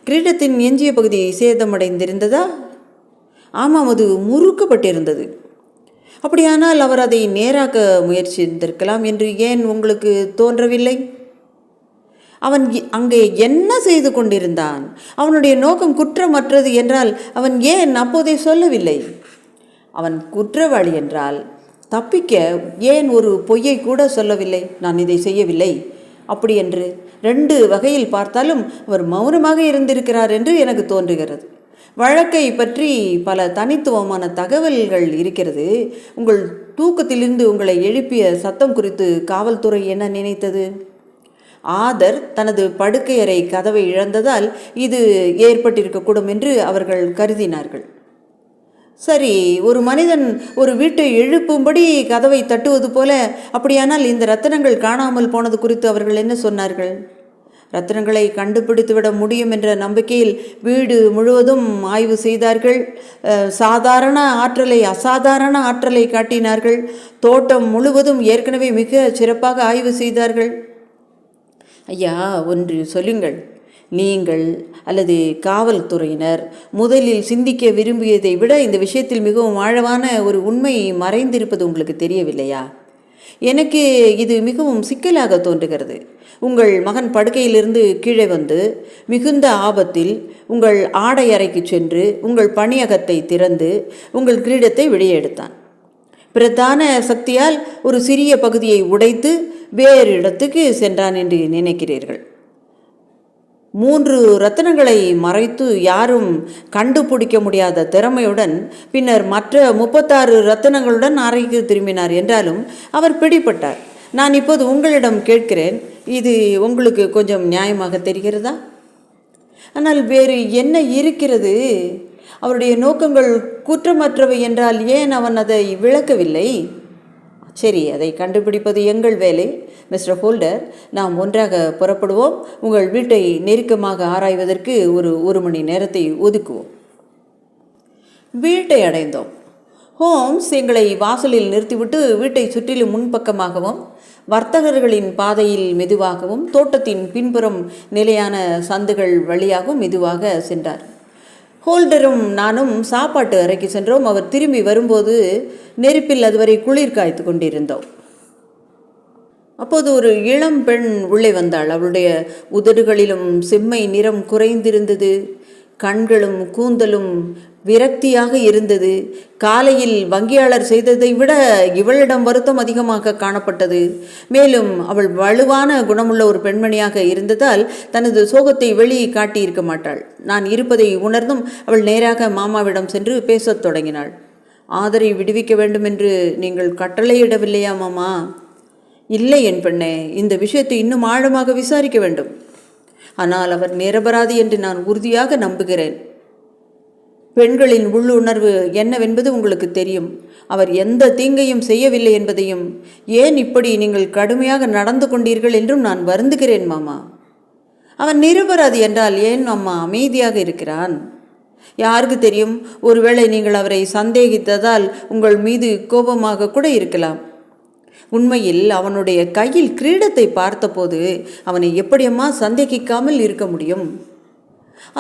கிரீடத்தின் எஞ்சிய பகுதி சேதமடைந்திருந்ததா? ஆமாம், அது முறுக்கப்பட்டிருந்தது. அப்படியானால் அவர் அதை நேராக்க முயற்சித்திருக்கலாம் என்று ஏன் உங்களுக்கு தோன்றவில்லை? அவன் அங்கே என்ன செய்து கொண்டிருந்தான்? அவனுடைய நோக்கம் குற்றமற்றது என்றால் அவன் ஏன் அப்போதே சொல்லவில்லை? அவன் குற்றவாளி என்றால் தப்பிக்க ஏன் ஒரு பொய்யை கூட சொல்லவில்லை? நான் இதை செய்யவில்லை அப்படி என்று. 2 வகையில் பார்த்தாலும் அவர் மௌனமாக இருந்திருக்கிறார் என்று எனக்கு தோன்றுகிறது. வழக்கை பற்றி பல தனித்துவமான தகவல்கள் இருக்கிறது. உங்கள் தூக்கத்திலிருந்து உங்களை எழுப்பிய சத்தம் குறித்து காவல்துறை என்ன நினைத்தது? ஆதர் தனது படுக்கையறை கதவை இழந்ததால் இது ஏற்பட்டிருக்கக்கூடும் என்று அவர்கள் கருதினார்கள். சரி, ஒரு மனிதன் ஒரு வீட்டை எழுப்பும்படி கதவை தட்டுவது போல, அப்படியானால் இந்த ரத்தினங்கள் காணாமல் போனது குறித்து அவர்கள் என்ன சொன்னார்கள்? ரத்தினங்களை கண்டுபிடித்துவிட முடியும் என்ற நம்பிக்கையில் வீடு முழுவதும் ஆய்வு செய்தார்கள். சாதாரண ஆற்றலை அசாதாரண ஆற்றலை காட்டினார்கள். தோட்டம் முழுவதும் ஏற்கனவே மிக சிறப்பாக ஆய்வு செய்தார்கள். ஐயா, ஒன்று சொல்லுங்கள். நீங்கள் அல்லது காவல்துறையினர் முதலில் சிந்திக்க விரும்பியதை விட இந்த விஷயத்தில் மிகவும் ஆழமான ஒரு உண்மை மறைந்திருப்பது உங்களுக்கு தெரியவில்லையா? எனக்கு இது மிகவும் சிக்கலாக தோன்றுகிறது. உங்கள் மகன் படுக்கையிலிருந்து கீழே வந்து மிகுந்த ஆபத்தில் உங்கள் ஆடை அறைக்கு சென்று உங்கள் பணியகத்தை திறந்து உங்கள் கிரீடத்தை வெளியே எடுத்தான். பிரதான சக்தியால் ஒரு சிறிய பகுதியை உடைத்து வேறு இடத்துக்கு சென்றான் என்று நினைக்கிறீர்கள். 3 ரத்தினங்களை மறைத்து யாரும் கண்டுபிடிக்க முடியாத திறமையுடன் பின்னர் மற்ற 36 ரத்தினங்களுடன் அறைக்கு திரும்பினார் என்றாலும் அவர் பிடிபட்டார். நான் இப்போது உங்களிடம் கேட்கிறேன், இது உங்களுக்கு கொஞ்சம் நியாயமாக தெரிகிறதா? ஆனால் வேறு என்ன இருக்கிறது? அவருடைய நோக்கங்கள் குற்றமற்றவை என்றால் ஏன் அவன் அதை விளக்கவில்லை? சரி, அதை கண்டுபிடிப்பது எங்கள் வேலை. மிஸ்டர் ஹோல்டர், நாம் ஒன்றாக புறப்படுவோம். உங்கள் வீட்டை நெருக்கமாக ஆராய்வதற்கு ஒரு மணி நேரத்தை ஒதுக்குவோம். வீட்டை அடைந்தோம். ஹோம்ஸ் எங்களை வாசலில் நிறுத்திவிட்டு வீட்டை சுற்றிலும் முன்பக்கமாகவும் வர்த்தகர்களின் பாதையில் மெதுவாகவும் தோட்டத்தின் பின்புறம் நிலையான சந்துகள் வழியாகவும் மெதுவாக சென்றார். ஹோல்டரும் நானும் சாப்பாட்டு அறைக்கு சென்றோம். அவர் திரும்பி வரும்போது நெருப்பில் அதுவரை குளிர் காய்த்து கொண்டிருந்தோம். அப்போது ஒரு இளம் பெண் உள்ளே வந்தாள். அவளுடைய உதடுகளிலும் செம்மை நிறம் குறைந்திருந்தது. கண்களும் கூந்தலும் விரக்தியாக இருந்தது. காலையில் வங்கியாளர் செய்ததை விட இவளிடம் வருத்தம் அதிகமாக காணப்பட்டது. மேலும் அவள் வலுவான குணமுள்ள ஒரு பெண்மணியாக இருந்ததால் தனது சோகத்தை வெளியே காட்டியிருக்க மாட்டாள். நான் இருப்பதை உணர்ந்தும் அவள் நேராக மாமாவிடம் சென்று பேசத் தொடங்கினாள். ஆதரை விடுவிக்க வேண்டும் என்று நீங்கள் கட்டளையிடவில்லையா மாமா? இல்லை என் பெண்ணே, இந்த விஷயத்தை இன்னும் ஆழமாக விசாரிக்க வேண்டும். ஆனால் அவர் நிரபராதி என்று நான் உறுதியாக நம்புகிறேன். பெண்களின் உள்ளுணர்வு என்னவென்பது உங்களுக்கு தெரியும். அவர் எந்த தீங்கையும் செய்யவில்லை என்பதையும், ஏன் இப்படி நீங்கள் கடுமையாக நடந்து கொண்டீர்கள் என்றும் நான் வருந்துகிறேன் மாமா. அவன் நிரபராதி என்றால் ஏன் அம்மா அமைதியாக இருக்கிறான்? யாருக்கு தெரியும், ஒருவேளை நீங்கள் அவரை சந்தேகித்ததால் உங்கள் மீது கோபமாக கூட இருக்கலாம். உண்மையில் அவனுடைய கையில் கிரீடத்தை பார்த்தபோது அவனை எப்படியம்மா சந்தேகிக்காமல் இருக்க முடியும்?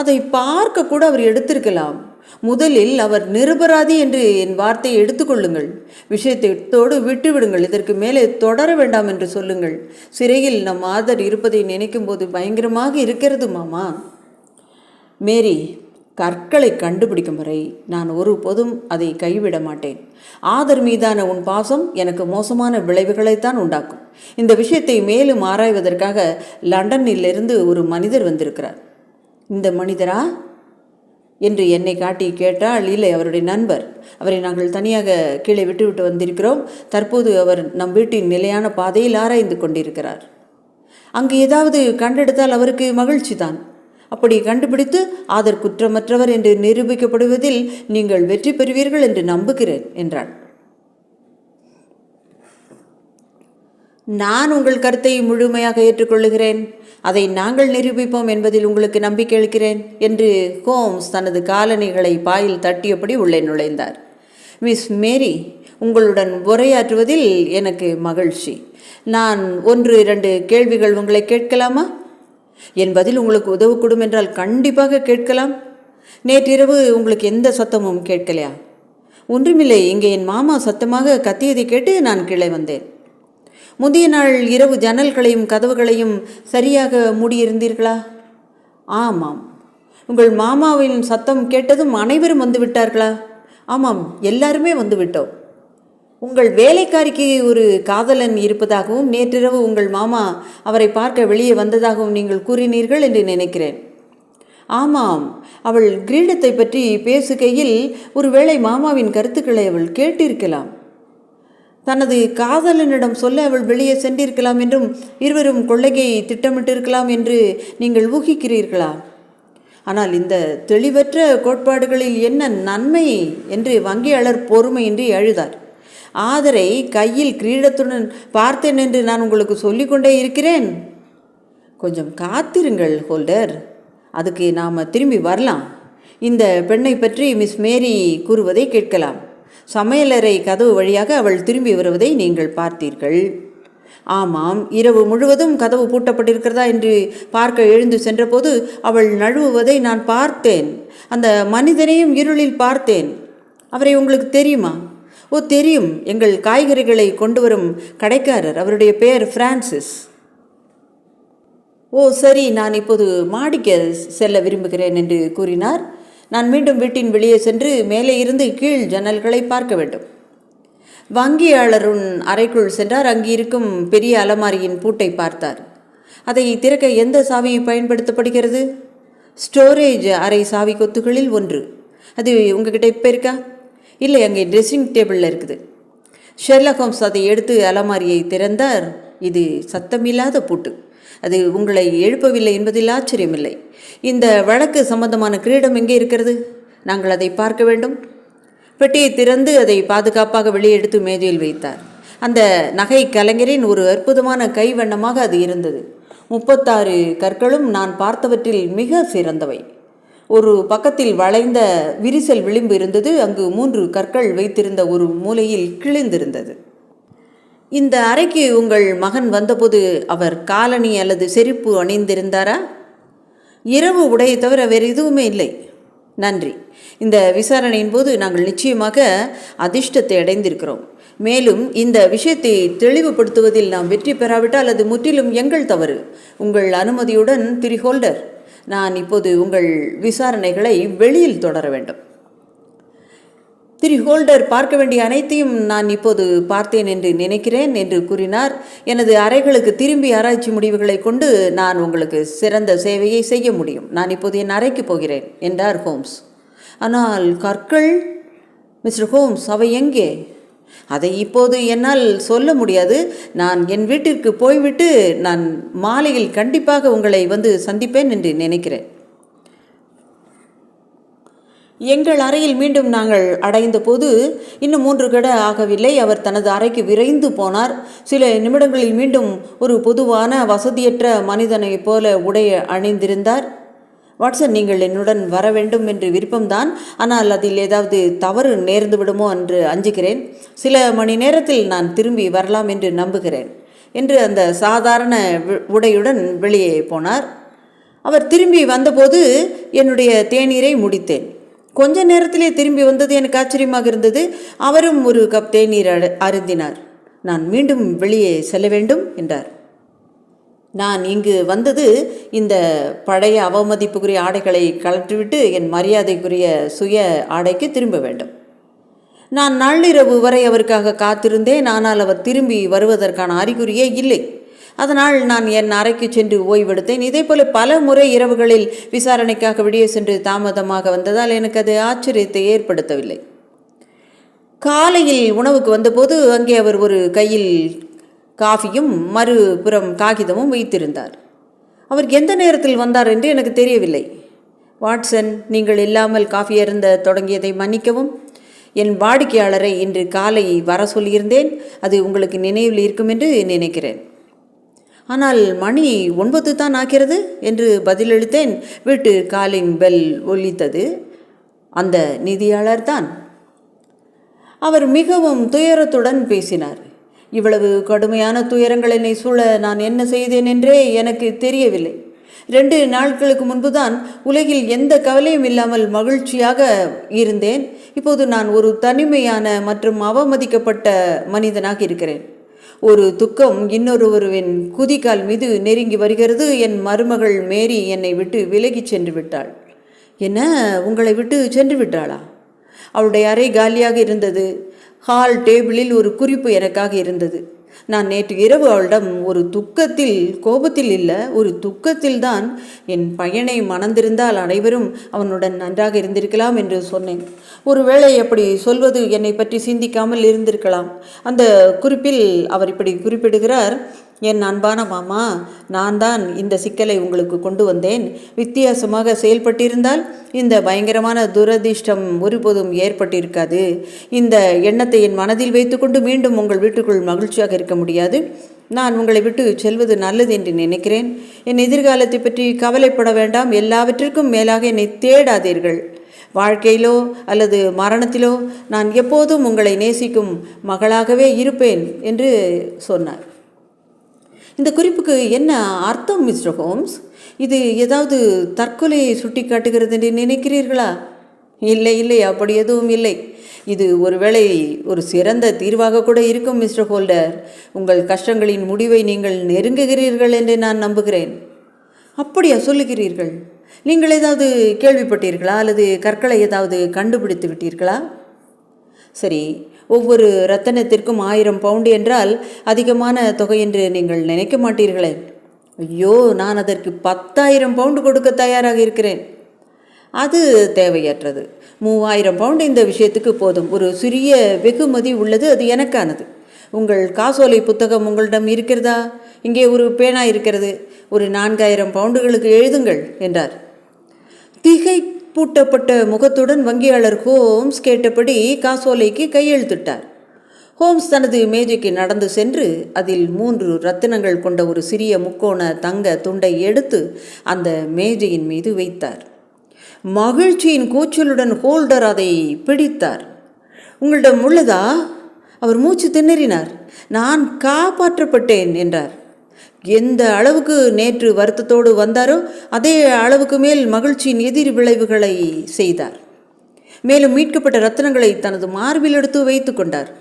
அதை பார்க்க கூட அவர் எடுத்திருக்கலாம். முதலில் அவர் நிரபராதி என்று என் வார்த்தையை எடுத்துக்கொள்ளுங்கள். விஷயத்தோடு விட்டுவிடுங்கள். இதற்கு மேலே தொடர வேண்டாம் என்று சொல்லுங்கள். சிறையில் நம் ஆதர் இருப்பதை நினைக்கும் போது பயங்கரமாக இருக்கிறது மாமா. மேரி, கற்களை கண்டுபிடிக்கும் வரை நான் ஒருபோதும் அதை கைவிட மாட்டேன். ஆதர் மீதான உன் பாசம் எனக்கு மோசமான விளைவுகளைத்தான் உண்டாக்கும். இந்த விஷயத்தை மேலும் ஆராய்வதற்காக லண்டனிலிருந்து ஒரு மனிதர் வந்திருக்கிறார். இந்த மனிதரா என்று என்னை காட்டி கேட்டால், இல்லை, அவருடைய நண்பர். அவரை நாங்கள் தனியாக கீழே விட்டுவிட்டு வந்திருக்கிறோம். தற்போது அவர் நம் வீட்டின் நிலையான பாதையில் ஆராய்ந்து கொண்டிருக்கிறார். அங்கு ஏதாவது கண்டெடுத்தால் அவருக்கு மகிழ்ச்சி தான். அப்படி கண்டுபிடித்து ஆதர் குற்றமற்றவர் என்று நிரூபிக்கப்படுவதில் நீங்கள் வெற்றி பெறுவீர்கள் என்று நம்புகிறேன் என்றான். நான் உங்கள் கருத்தை முழுமையாக ஏற்றுக்கொள்ளுகிறேன். அதை நாங்கள் நிரூபிப்போம் என்பதில் உங்களுக்கு நம்பிக்கை அளிக்கிறேன் என்று ஹோம்ஸ் தனது காலணிகளை பாயில் தட்டியபடி உள்ளே நுழைந்தார். மிஸ் மேரி, உங்களுடன் உரையாற்றுவதில் எனக்கு மகிழ்ச்சி. நான் 1-2 கேள்விகள் உங்களை கேட்கலாமா? என் பதில் உங்களுக்கு உதவக்கூடும் என்றால் கண்டிப்பாக கேட்கலாம். நேற்றிரவு உங்களுக்கு எந்த சத்தமும் கேட்கலையா? ஒன்றுமில்லை, இங்கே என் மாமா சத்தமாக கத்தியதை கேட்டு நான் கீழே வந்தேன். முந்தைய நாள் இரவு ஜன்னல்களையும் கதவுகளையும் சரியாக மூடியிருந்தீர்களா? ஆமாம். உங்கள் மாமாவின் சத்தம் கேட்டதும் அனைவரும் வந்து விட்டார்களா? ஆமாம், எல்லாருமே வந்து விட்டோம். உங்கள் வேலைக்காரிக்கு ஒரு காதலன் இருப்பதாகவும் நேற்றிரவு உங்கள் மாமா அவரை பார்க்க வெளியே வந்ததாகவும் நீங்கள் கூறினீர்கள் என்று நினைக்கிறேன். ஆமாம், அவள் கிரீடத்தை பற்றி பேசுகையில் ஒருவேளை மாமாவின் கருத்துக்களை அவள் கேட்டிருக்கலாம். தனது காதலனிடம் சொல்ல அவள் வெளியே சென்றிருக்கலாம் என்றும் இருவரும் கொள்ளையை திட்டமிட்டிருக்கலாம் என்று நீங்கள் ஊகிக்கிறீர்களா? ஆனால் இந்த தெளிவற்ற கோட்பாடுகளில் என்ன நன்மை என்று வங்கியாளர் பொறுமையின்றி அழுதார். ஆதரை கையில் கிரீடத்துடன் பார்த்தேன் என்று நான் உங்களுக்கு சொல்லிக்கொண்டே இருக்கிறேன். கொஞ்சம் காத்திருங்கள் ஹோல்டர், அதுக்கு நாம் திரும்பி வரலாம். இந்த பெண்ணை பற்றி மிஸ் மேரி கூறுவதை கேட்கலாம். சமையலறை கதவு வழியாக அவள் திரும்பி வருவதை நீங்கள் பார்த்தீர்கள். ஆமாம், இரவு முழுவதும் கதவு பூட்டப்பட்டிருக்கிறதா என்று பார்க்க எழுந்து சென்றபோது அவள் நழுவுவதை நான் பார்த்தேன். அந்த மனிதனையும் இருளில் பார்த்தேன். அவரை உங்களுக்கு தெரியுமா? ஓ, தெரியும். எங்கள் காய்கறிகளை கொண்டு வரும் கடைக்காரர். அவருடைய பெயர் பிரான்சிஸ். ஓ சரி, நான் இப்போது மாடிக்கு செல்ல விரும்புகிறேன் என்று கூறினார். நான் மீண்டும் வீட்டின் வெளியே சென்று மேலே இருந்து கீழ் ஜன்னல்களை பார்க்க வேண்டும். வங்கியாளருன் அறைக்குள் சென்றார். அங்கிருக்கும் பெரிய அலமாரியின் பூட்டை பார்த்தார். அதை திறக்க எந்த சாவி பயன்படுத்தப்படுகிறது? ஸ்டோரேஜ் அறை சாவி கொத்துகளில் ஒன்று. அது உங்ககிட்ட இப்போ இருக்கா? இல்லை, அங்கே ட்ரெஸ்ஸிங் டேபிளில் இருக்குது. ஷெர்லாக் ஹோம்ஸ் அதை எடுத்து அலமாரியை திறந்தார். இது சத்தமில்லாத பூட்டு. அது உங்களை எழுப்பவில்லை என்பதில் ஆச்சரியமில்லை. இந்த வழக்கு சம்பந்தமான கிரீடம் எங்கே இருக்கிறது? நாங்கள் அதை பார்க்க வேண்டும். பெட்டியை திறந்து அதை பாதுகாப்பாக வெளியே எடுத்து மேஜையில் வைத்தார். அந்த நகை கலைஞரின் ஒரு அற்புதமான கைவண்ணமாக அது இருந்தது. 36 கற்களும் நான் பார்த்தவற்றில் மிக சிறந்தவை. ஒரு பக்கத்தில் வளைந்த விரிசல் விளிம்பு இருந்தது. அங்கு 3 கற்கள் வைத்திருந்த ஒரு மூலையில் கிழிந்திருந்தது. இந்த அறைக்கு உங்கள் மகன் வந்தபோது அவர் காலணி அல்லது செருப்பு அணிந்திருந்தாரா? இரவு உடையை தவிர வேறு எதுவுமே இல்லை. நன்றி. இந்த விசாரணையின் போது நாங்கள் நிச்சயமாக அதிர்ஷ்டத்தை அடைந்திருக்கிறோம். மேலும் இந்த விஷயத்தை தெளிவுபடுத்துவதில் நாம் வெற்றி பெறாவிட்டால் அது முற்றிலும் எங்கள் தவறு. உங்கள் அனுமதியுடன் திரு ஹோல்டர், நான் இப்போது உங்கள் விசாரணைகளை வெளியில் தொடர வேண்டும். திரு ஹோல்டர், பார்க்க வேண்டிய அனைத்தையும் நான் இப்போது பார்த்தேன் என்று நினைக்கிறேன் என்று கூறினார். எனது அறைகளுக்கு திரும்பி ஆராய்ச்சி முடிவுகளை கொண்டு நான் உங்களுக்கு சிறந்த சேவையை செய்ய முடியும். நான் இப்போது என் அறைக்கு போகிறேன் என்றார் ஹோம்ஸ். ஆனால் கற்கள் மிஸ்டர் ஹோம்ஸ், அவை எங்கே? அதை இப்போது என்னால் சொல்ல முடியாது. நான் என் வீட்டிற்கு போய்விட்டு நான் மாலையில் கண்டிப்பாக உங்களை வந்து சந்திப்பேன் என்று நினைக்கிறேன். எங்கள் அறையில் மீண்டும் நாங்கள் அடைந்த போது இன்னும் 3 கட ஆகவில்லை. அவர் தனது அறைக்கு விரைந்து போனார். சில நிமிடங்களில் மீண்டும் ஒரு பொதுவான வசதியற்ற மனிதனைப் போல உடை அணிந்திருந்தார். வாட்சன், நீங்கள் என்னுடன் வர வேண்டும் என்று விருப்பம்தான். ஆனால் அதில் ஏதாவது தவறு நேர்ந்து விடுமோ என்று அஞ்சுகிறேன். சில மணி நேரத்தில் நான் திரும்பி வரலாம் என்று நம்புகிறேன் என்று அந்த சாதாரண உடையுடன் வெளியே போனார். அவர் திரும்பி வந்தபோது என்னுடைய தேநீரை முடித்தேன். கொஞ்ச நேரத்திலே திரும்பி வந்தது எனக்கு ஆச்சரியமாக இருந்தது. அவரும் ஒரு கப் தேநீர் அருந்தினார். நான் மீண்டும் வெளியே செல்ல வேண்டும் என்றார். நான் இங்கு வந்தது இந்த பழைய அவமதிப்புக்குரிய ஆடைகளை கழற்றிவிட்டு என் மரியாதைக்குரிய சுய ஆடைக்கு திரும்ப வேண்டும். நான் நள்ளிரவு வரை அவருக்காக காத்திருந்தேன். ஆனால் அவர் திரும்பி வருவதற்கான அறிகுறியே இல்லை. அதனால் நான் என் அறைக்கு சென்று ஓய்வெடுத்தேன். இதே போல பல முறை இரவுகளில் விசாரணைக்காக வெளியே சென்று தாமதமாக வந்ததால் எனக்கு அது ஆச்சரியத்தை ஏற்படுத்தவில்லை. காலையில் உணவுக்கு வந்தபோது அங்கே அவர் ஒரு கையில் காஃபியும் மறுபுறம் காகிதமும் வைத்திருந்தார். அவர் எந்த நேரத்தில் வந்தார் என்று எனக்கு தெரியவில்லை. வாட்சன், நீங்கள் இல்லாமல் காஃபி அருந்த தொடங்கியதை மன்னிக்கவும். என் வாடிக்கையாளரை இன்று காலை வர சொல்லியிருந்தேன். அது உங்களுக்கு நினைவில் இருக்கும் என்று நினைக்கிறேன். ஆனால் மணி 9 தான் ஆகிறது என்று பதிலளித்தேன். வீட்டு காலிங் பெல் ஒலித்தது. அந்த நிதியாளர் தான். அவர் மிகவும் துயரத்துடன் பேசினார். இவ்வளவு கடுமையான துயரங்கள் என்னை சூழ நான் என்ன செய்தேன் என்றே எனக்கு தெரியவில்லை. 2 நாட்களுக்கு முன்புதான் உலகில் எந்த கவலையும் இல்லாமல் மகிழ்ச்சியாக இருந்தேன். இப்போது நான் ஒரு தனிமையான மற்றும் அவமதிக்கப்பட்ட மனிதனாக இருக்கிறேன். ஒரு துக்கம் இன்னொருவரின் குதிகால் மீது நெருங்கி வருகிறது. என் மருமகள் மேரி என்னை விட்டு விலகி சென்று விட்டாள். என்ன, உங்களை விட்டு சென்று விட்டாளா? அவளுடைய அறை காலியாக இருந்தது. ஹால் டேபிளில் ஒரு குறிப்பு எனக்காக இருந்தது. நான் நேற்று இரவு அவளிடம் ஒரு கோபத்தில் இல்லை, ஒரு துக்கத்தில்தான் என் பையனை மணந்திருந்தால் அனைவரும் அவனுடன் நன்றாக இருந்திருக்கலாம் என்று சொன்னேன். ஒருவேளை அப்படி சொல்வது என்னை பற்றி சிந்திக்காமல் இருந்திருக்கலாம். அந்த குறிப்பில் அவர் இப்படி குறிப்பிடுகிறார்: என் அன்பான மாமா, நான் தான் இந்த சிக்கலை உங்களுக்கு கொண்டு வந்தேன். வித்தியாசமாக செயல்பட்டிருந்தால் இந்த பயங்கரமான துரதிர்ஷ்டம் ஒருபோதும் ஏற்பட்டிருக்காது. இந்த எண்ணத்தை என் மனதில் வைத்துக்கொண்டு மீண்டும் உங்கள் வீட்டுக்குள் மகிழ்ச்சியாக இருக்க முடியாது. நான் உங்களை விட்டு செல்வது நல்லது என்று நினைக்கிறேன். என் எதிர்காலத்தை பற்றி கவலைப்பட வேண்டாம். எல்லாவற்றிற்கும் மேலாக என்னை தேடாதீர்கள். வாழ்க்கையிலோ அல்லது மரணத்திலோ நான் எப்போதும் உங்களை நேசிக்கும் மகளாகவே இருப்பேன் என்று சொன்னார். இந்த குறிப்புக்கு என்ன அர்த்தம் மிஸ்டர் ஹோம்ஸ்? இது ஏதாவது தற்கொலையை சுட்டி காட்டுகிறது என்று நினைக்கிறீர்களா? இல்லை இல்லை, அப்படி எதுவும் இல்லை. இது ஒருவேளை ஒரு சிறந்த தீர்வாக கூட இருக்கும் மிஸ்டர் ஹோல்டர். உங்கள் கஷ்டங்களின் முடிவை நீங்கள் நெருங்குகிறீர்கள் என்று நான் நம்புகிறேன். அப்படியா சொல்லுகிறீர்கள்? நீங்கள் ஏதாவது கேள்விப்பட்டீர்களா அல்லது கற்களை ஏதாவது கண்டுபிடித்து விட்டீர்களா? சரி, ஒவ்வொரு ரத்தனத்திற்கும் 1000 பவுண்டு என்றால் அதிகமான தொகை என்று நீங்கள் நினைக்க மாட்டீர்களே? ஐயோ, நான் அதற்கு 10,000 பவுண்டு கொடுக்க தயாராக இருக்கிறேன். அது தேவையற்றது. 3000 பவுண்டு இந்த விஷயத்துக்கு போதும். ஒரு சிறிய வெகுமதி உள்ளது, அது எனக்கானது. உங்கள் காசோலை புத்தகம் உங்களிடம் இருக்கிறதா? இங்கே ஒரு பேனா இருக்கிறது. ஒரு 4000 பவுண்டுகளுக்கு எழுதுங்கள் என்றார். திகை பூட்டப்பட்ட முகத்துடன் வங்கியாளர் ஹோம்ஸ் கேட்டபடி காசோலைக்கு கையெழுத்திட்டார். ஹோம்ஸ் தனது மேஜைக்கு நடந்து சென்று அதில் 3 ரத்தினங்கள் கொண்ட ஒரு சிறிய முக்கோண தங்க துண்டை எடுத்து அந்த மேஜையின் மீது வைத்தார். மகிழ்ச்சியின் கூச்சலுடன் ஹோல்டர் அதை பிடித்தார். உங்களிடம் உள்ளதா? அவர் மூச்சு திணறினார். நான் காப்பாற்றப்பட்டேன் என்றார். எந்த அளவுக்கு நேற்று வருத்தத்தோடு வந்தாரோ அதே அளவுக்கு மேல் மகிழ்ச்சியின் எதிர் விளைவுகளை செய்தார். மேலும் மீட்கப்பட்ட ரத்தினங்களை தனது மார்பில் எடுத்து வைத்து கொண்டார்.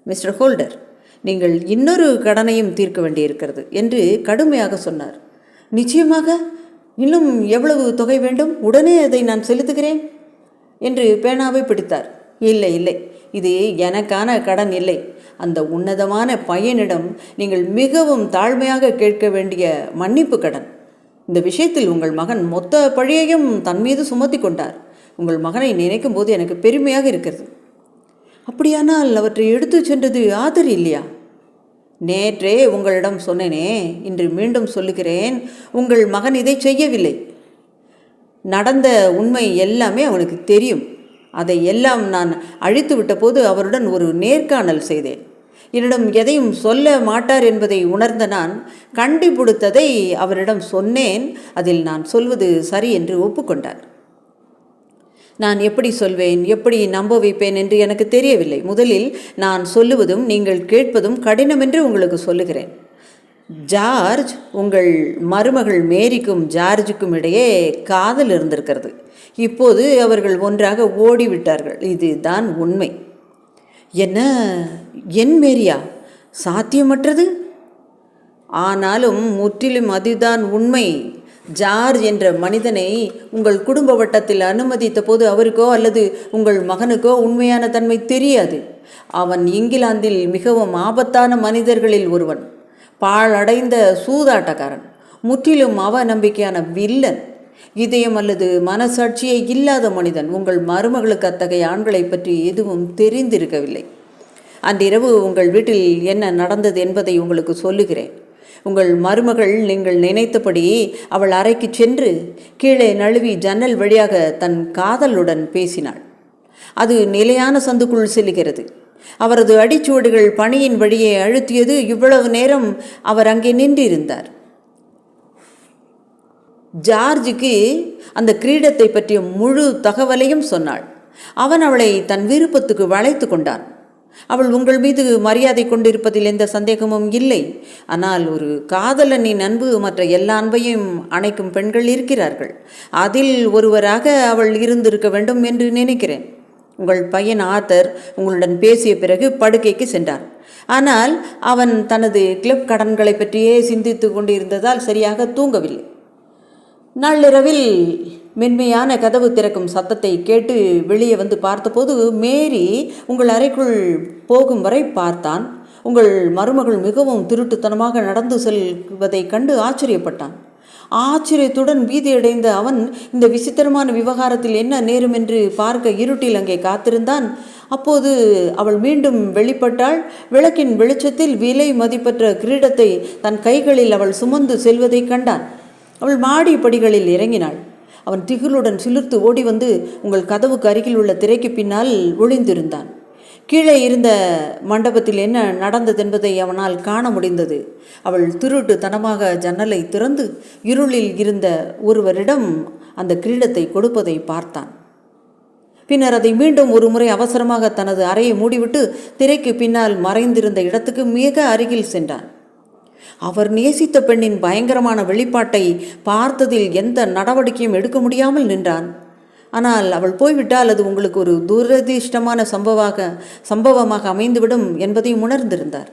மிஸ்டர் ஹோல்டர், நீங்கள் இன்னொரு கடனையும் தீர்க்க வேண்டியிருக்கிறது என்று கடுமையாக சொன்னார். நிச்சயமாக. இன்னும் எவ்வளவு தொகை வேண்டும்? உடனே அதை நான் செலுத்துகிறேன் என்று பேனாவை பிடித்தார். இல்லை இல்லை, இது எனக்கான கடன் இல்லை. அந்த உன்னதமான பையனிடம் நீங்கள் மிகவும் தாழ்மையாக கேட்க வேண்டிய மன்னிப்பு கடன். இந்த விஷயத்தில் உங்கள் மகன் மொத்த பழியையும் தன் மீது சுமத்தி கொண்டார். உங்கள் மகனை நினைக்கும் போது எனக்கு பெருமையாக இருக்கிறது. அப்படியானால் அவற்றை எடுத்து சென்றது ஆதர் இல்லையா? நேற்றே உங்களிடம் சொன்னேனே, இன்று மீண்டும் சொல்லுகிறேன், உங்கள் மகன் இதை செய்யவில்லை. நடந்த உண்மை எல்லாமே அவனுக்கு தெரியும். அதை எல்லாம் நான் அழித்து விட்ட போது அவருடன் ஒரு நேர்காணல் செய்தேன். என்னிடம் எதையும் சொல்ல மாட்டார் என்பதை உணர்ந்த நான் கண்டிப்பிடித்ததை அவரிடம் சொன்னேன். அதில் நான் சொல்வது சரி என்று ஒப்புக்கொண்டார். நான் எப்படி சொல்வேன், எப்படி நம்ப வைப்பேன் என்று எனக்கு தெரியவில்லை. முதலில் நான் சொல்லுவதும் நீங்கள் கேட்பதும் கடினம் என்று உங்களுக்கு சொல்லுகிறேன். ஜார்ஜ், உங்கள் மருமகள் மேரிக்கும் ஜார்ஜுக்கும் இடையே காதல் இருந்திருக்கிறது. இப்போது அவர்கள் ஒன்றாக ஓடிவிட்டார்கள். இதுதான் உண்மை. என்ன, என் மேரியா? சாத்தியமற்றது. ஆனாலும் முற்றிலும் அதுதான் உண்மை. ஜார்ஜ் என்ற மனிதனை உங்கள் குடும்ப வட்டத்தில் அனுமதித்த போது அவருக்கோ அல்லது உங்கள் மகனுக்கோ உண்மையான தன்மை தெரியாது. அவன் இங்கிலாந்தில் மிகவும் ஆபத்தான மனிதர்களில் ஒருவன். பாழடைந்த சூதாட்டக்காரன், முற்றிலும் அவநம்பிக்கையான வில்லன், இதயம் அல்லது மனசாட்சியே இல்லாத மனிதன். உங்கள் மருமகளுக்கு அத்தகைய ஆண்களை பற்றி எதுவும் தெரிந்திருக்கவில்லை. அன்றிரவு உங்கள் வீட்டில் என்ன நடந்தது என்பதை உங்களுக்கு சொல்லுகிறேன். உங்கள் மருமகள் நீங்கள் நினைத்தபடி அவள் அறைக்கு சென்று கீழே நழுவி ஜன்னல் வழியாக தன் காதலுடன் பேசினாள். அது நிலையான சந்துக்குள் செல்லுகிறது. அவரது அடிச்சுவடுகள் பணியின் வழியே அழுத்தியது. இவ்வளவு நேரம் அவர் அங்கே நின்றிருந்தார். ஜார்ஜுக்கு அந்த கிரீடத்தை பற்றிய முழு தகவலையும் சொன்னாள். அவன் அவளை தன் விருப்பத்துக்கு வளைத்து கொண்டான். அவள் உங்கள் மீது மரியாதை கொண்டிருப்பதில் எந்த சந்தேகமும் இல்லை. ஆனால் ஒரு காதலனின் அன்பு மற்ற எல்லா அன்பையும் அணைக்கும் பெண்கள் இருக்கிறார்கள். அதில் ஒருவராக அவள் இருந்திருக்க வேண்டும் என்று நினைக்கிறேன். உங்கள் பையன் ஆர்தர் உங்களுடன் பேசிய பிறகு படுக்கைக்கு சென்றான். ஆனால் அவன் தனது கிளப் கடன்களை பற்றியே சிந்தித்து கொண்டிருந்ததால் சரியாக தூங்கவில்லை. நள்ளிரவில் மென்மையான கதவு திறக்கும் சத்தத்தை கேட்டு வெளியே வந்து பார்த்தபோது மேரி உங்கள் அறைக்குள் போகும் வரை பார்த்தான். உங்கள் மருமகள் மிகவும் திருட்டுத்தனமாக நடந்து செல்வதைக் கண்டு ஆச்சரியப்பட்டான். ஆச்சரியத்துடன் பீதியடைந்த அவன் இந்த விசித்திரமான விவகாரத்தில் என்ன நேரும் என்று பார்க்க இருட்டில் அங்கே காத்திருந்தான். அப்போது அவள் மீண்டும் வெளிப்பட்டாள். விளக்கின் வெளிச்சத்தில் விலை மதிப்பற்ற கிரீடத்தை தன் கைகளில் அவள் சுமந்து செல்வதை கண்டான். அவள் மாடி படிகளில் இறங்கினாள். அவன் திகிலுடன் சிலிர்த்து ஓடி வந்து உங்கள் கதவுக்கு அருகில் உள்ள திரைக்கு பின்னால் ஒளிந்திருந்தான். கீழே இருந்த மண்டபத்தில் என்ன நடந்ததென்பதை அவனால் காண முடிந்தது. அவள் திருட்டுத்தனமாக ஜன்னலை திறந்து இருளில் இருந்த ஒருவரிடம் அந்த கிரீடத்தை கொடுப்பதை பார்த்தான். பின்னர் அதை மீண்டும் ஒரு முறை அவசரமாக தனது அறையை மூடிவிட்டு திரைக்கு பின்னால் மறைந்திருந்த இடத்துக்கு மிக அருகில் சென்றான். அவர் நேசித்த பெண்ணின் பயங்கரமான வெளிப்பாட்டை பார்த்ததில் எந்த நடவடிக்கையும் எடுக்க முடியாமல் நின்றான். ஆனால் அவள் போய்விட்டால் அது உங்களுக்கு ஒரு துரதிர்ஷ்டமான சம்பவமாக அமைந்துவிடும் என்பதையும் உணர்ந்திருந்தார்.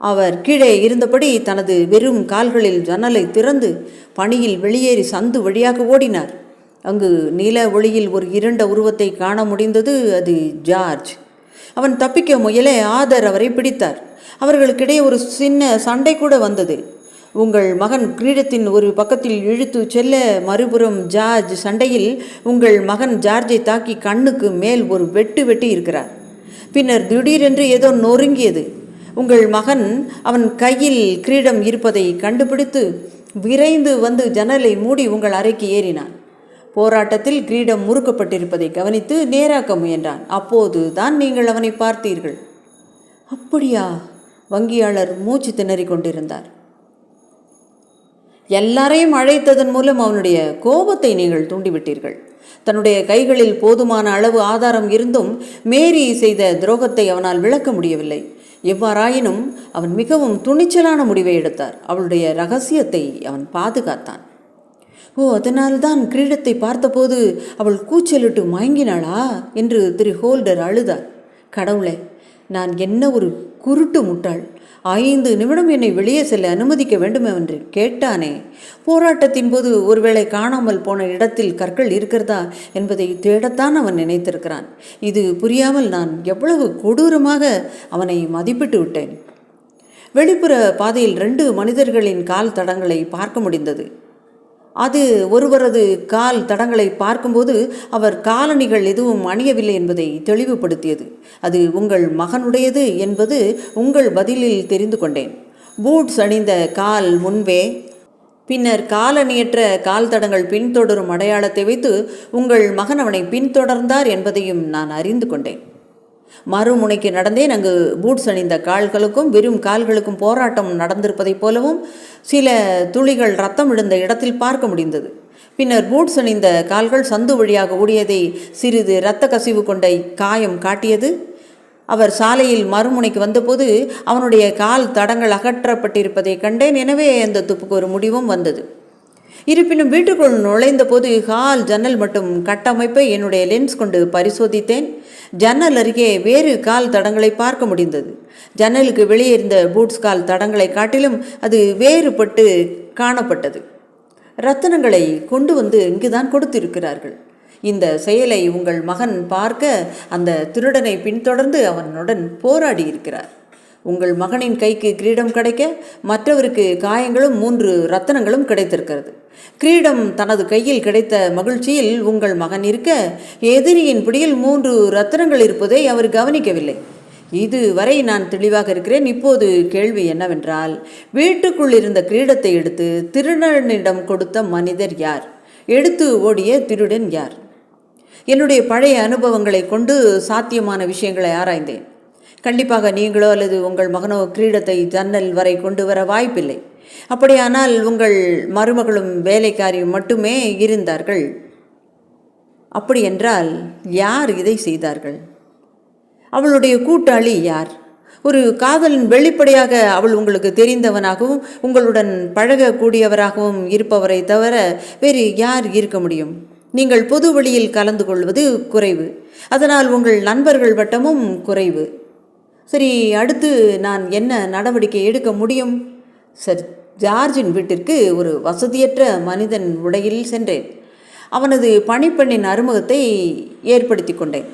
அவர் கீழே இருந்தபடி தனது வெறும் கால்களில் ஜன்னலை திறந்து பனியில் வெளியேறி சந்து வழியாக ஓடினார். அங்கு நீல ஒளியில் ஒரு இருண்ட உருவத்தை காண முடிந்தது. அது ஜார்ஜ். அவன் தப்பிக்க முயல ஆதர் அவரை பிடித்தார். அவர்களுக்கிடையே ஒரு சின்ன சண்டை கூட வந்தது. உங்கள் மகன் கிரீடத்தின் ஒரு பக்கத்தில் இழுத்து செல்ல மறுபுறம் ஜார்ஜ் சண்டையில் உங்கள் மகன் ஜார்ஜை தாக்கி கண்ணுக்கு மேல் ஒரு வெட்டி இருக்கிறார். பின்னர் திடீரென்று ஏதோ நொறுங்கியது. உங்கள் மகன் அவன் கையில் கிரீடம் இருப்பதை கண்டுபிடித்து விரைந்து வந்து ஜன்னலை மூடி உங்கள் அறைக்கு ஏறினான். போராட்டத்தில் கிரீடம் முறுக்கப்பட்டிருப்பதை கவனித்து நேராக்க முயன்றான். அப்போது தான் நீங்கள் அவனை பார்த்தீர்கள். அப்படியா? வங்கியாளர் மூச்சு திணறி கொண்டிருந்தார். எல்லாரையும் அழைத்ததன் மூலம் அவனுடைய கோபத்தை நீங்கள் தூண்டிவிட்டீர்கள். தன்னுடைய கைகளில் போதுமான அளவு ஆதாரம் இருந்தும் மேரி செய்த துரோகத்தை அவனால் விளக்க முடியவில்லை. எவ்வாறாயினும் அவன் மிகவும் துணிச்சலான முடிவை எடுத்தார். அவளுடைய ரகசியத்தை அவன் பாதுகாத்தான். அதனால்தான் கிரீடத்தை பார்த்தபோது அவள் கூச்சலிட்டு மயங்கினாளா என்று திரு ஹோல்டர் அழுதார். கடவுளே, நான் என்ன ஒரு குருட்டு முட்டாள்! 5 நிமிடம் என்னை வெளியே செல்ல அனுமதிக்க வேண்டும் என்று கேட்டானே. போராட்டத்தின் போது ஒருவேளை காணாமல் போன இடத்தில் கற்கள் இருக்கிறதா என்பதை தேடத்தான் அவன் நினைத்திருக்கிறான். இது புரியாமல் நான் எவ்வளவு கொடூரமாக அவனை மதிப்பிட்டு விட்டேன். வெளிப்புற பாதையில் 2 மனிதர்களின் கால் தடங்களை பார்க்க முடிந்தது. அது ஒருவரது கால் தடங்களை பார்க்கும்போது அவர் காலணிகள் எதுவும் அணியவில்லை என்பதை தெளிவுபடுத்தியது. அது உங்கள் மகனுடையது என்பது உங்கள் பதிலில் தெரிந்து கொண்டேன். பூட்ஸ் அணிந்த கால் முன்பே, பின்னர் காலணியற்ற கால் தடங்கள் பின்தொடரும் அடையாளத்தை வைத்து உங்கள் மகன் அவனை பின்தொடர்ந்தார் என்பதையும் நான் அறிந்து கொண்டேன். மறுமுனைக்கு நடந்தேன். அங்கு பூட்ஸ் அணிந்த கால்களுக்கும் வெறும் கால்களுக்கும் போராட்டம் நடந்திருப்பதைப் போலவும் சில துளிகள் ரத்தம் விழுந்த இடத்தில் பார்க்க முடிந்தது. பின்னர் பூட்ஸ் அணிந்த கால்கள் சந்து வழியாக ஓடியதை சிறிது இரத்த கசிவு கொண்ட காயம் காட்டியது. அவர் சாலையில் மறுமுனைக்கு வந்தபோது அவனுடைய கால் தடங்கள் அகற்றப்பட்டிருப்பதை கண்டேன். எனவே அந்த துப்புக்கு ஒரு முடிவும் வந்தது. இருப்பினும் வீட்டுக்குள் நுழைந்த போது ஹால் ஜன்னல் மற்றும் கட்டமைப்பை என்னுடைய லென்ஸ் கொண்டு பரிசோதித்தேன். ஜன்னல் அருகே வேறு கால் தடங்களை பார்க்க முடிந்தது. ஜன்னலுக்கு வெளியே இருந்த பூட்ஸ் கால் தடங்களை காட்டிலும் அது வேறுபட்டு காணப்பட்டது. ரத்தினங்களை கொண்டு வந்து இங்குதான் கொடுத்திருக்கிறார்கள். இந்த செயலை உங்கள் மகன் பார்க்க அந்த திருடனை பின்தொடர்ந்து அவனுடன் போராடி இருக்கிறார். உங்கள் மகனின் கைக்கு கிரீடம் கிடைக்க மற்றவருக்கு காயங்களும் 3 ரத்தினங்களும் கிடைத்திருக்கிறது. கிரீடம் தனது கையில் கிடைத்த மகிழ்ச்சியில் உங்கள் மகன் இருக்க எதிரியின் பிடியில் 3 ரத்தினங்கள் இருப்பதை அவர் கவனிக்கவில்லை. இதுவரை நான் தெளிவாக இருக்கிறேன். இப்போது கேள்வி என்னவென்றால், வீட்டுக்குள் இருந்த கிரீடத்தை எடுத்து திருடனிடம் கொடுத்த மனிதர் யார்? எடுத்து ஓடிய திருடன் யார்? என்னுடைய பழைய அனுபவங்களை கொண்டு சாத்தியமான விஷயங்களை ஆராய்ந்தேன். கண்டிப்பாக நீங்களோ அல்லது உங்கள் மகனோ கிரீடத்தை ஜன்னல் வரை கொண்டு வர வாய்ப்பில்லை. அப்படியானால் உங்கள் மருமகளும் வேலைக்காரியும் மட்டுமே இருந்தார்கள். அப்படியென்றால் யார் இதை செய்தார்கள்? அவளுடைய கூட்டாளி யார்? ஒரு காதலன் வெளிப்படையாக அவள் உங்களுக்கு தெரிந்தவனாகவும் உங்களுடன் பழகக்கூடியவராகவும் இருப்பவரை தவிர வேறு யார் இருக்க முடியும்? நீங்கள் பொது வழியில் கலந்து கொள்வது குறைவு, அதனால் உங்கள் நண்பர்கள் வட்டமும் குறைவு. சரி, அடுத்து நான் என்ன நடவடிக்கை எடுக்க முடியும்? சரி, ஜார்ஜின் வீட்டிற்கு ஒரு வசதியற்ற மனிதன் உடையில் சென்றேன். அவனது பணிப்பெண்ணின் அறிமுகத்தை ஏற்படுத்தி கொண்டேன்.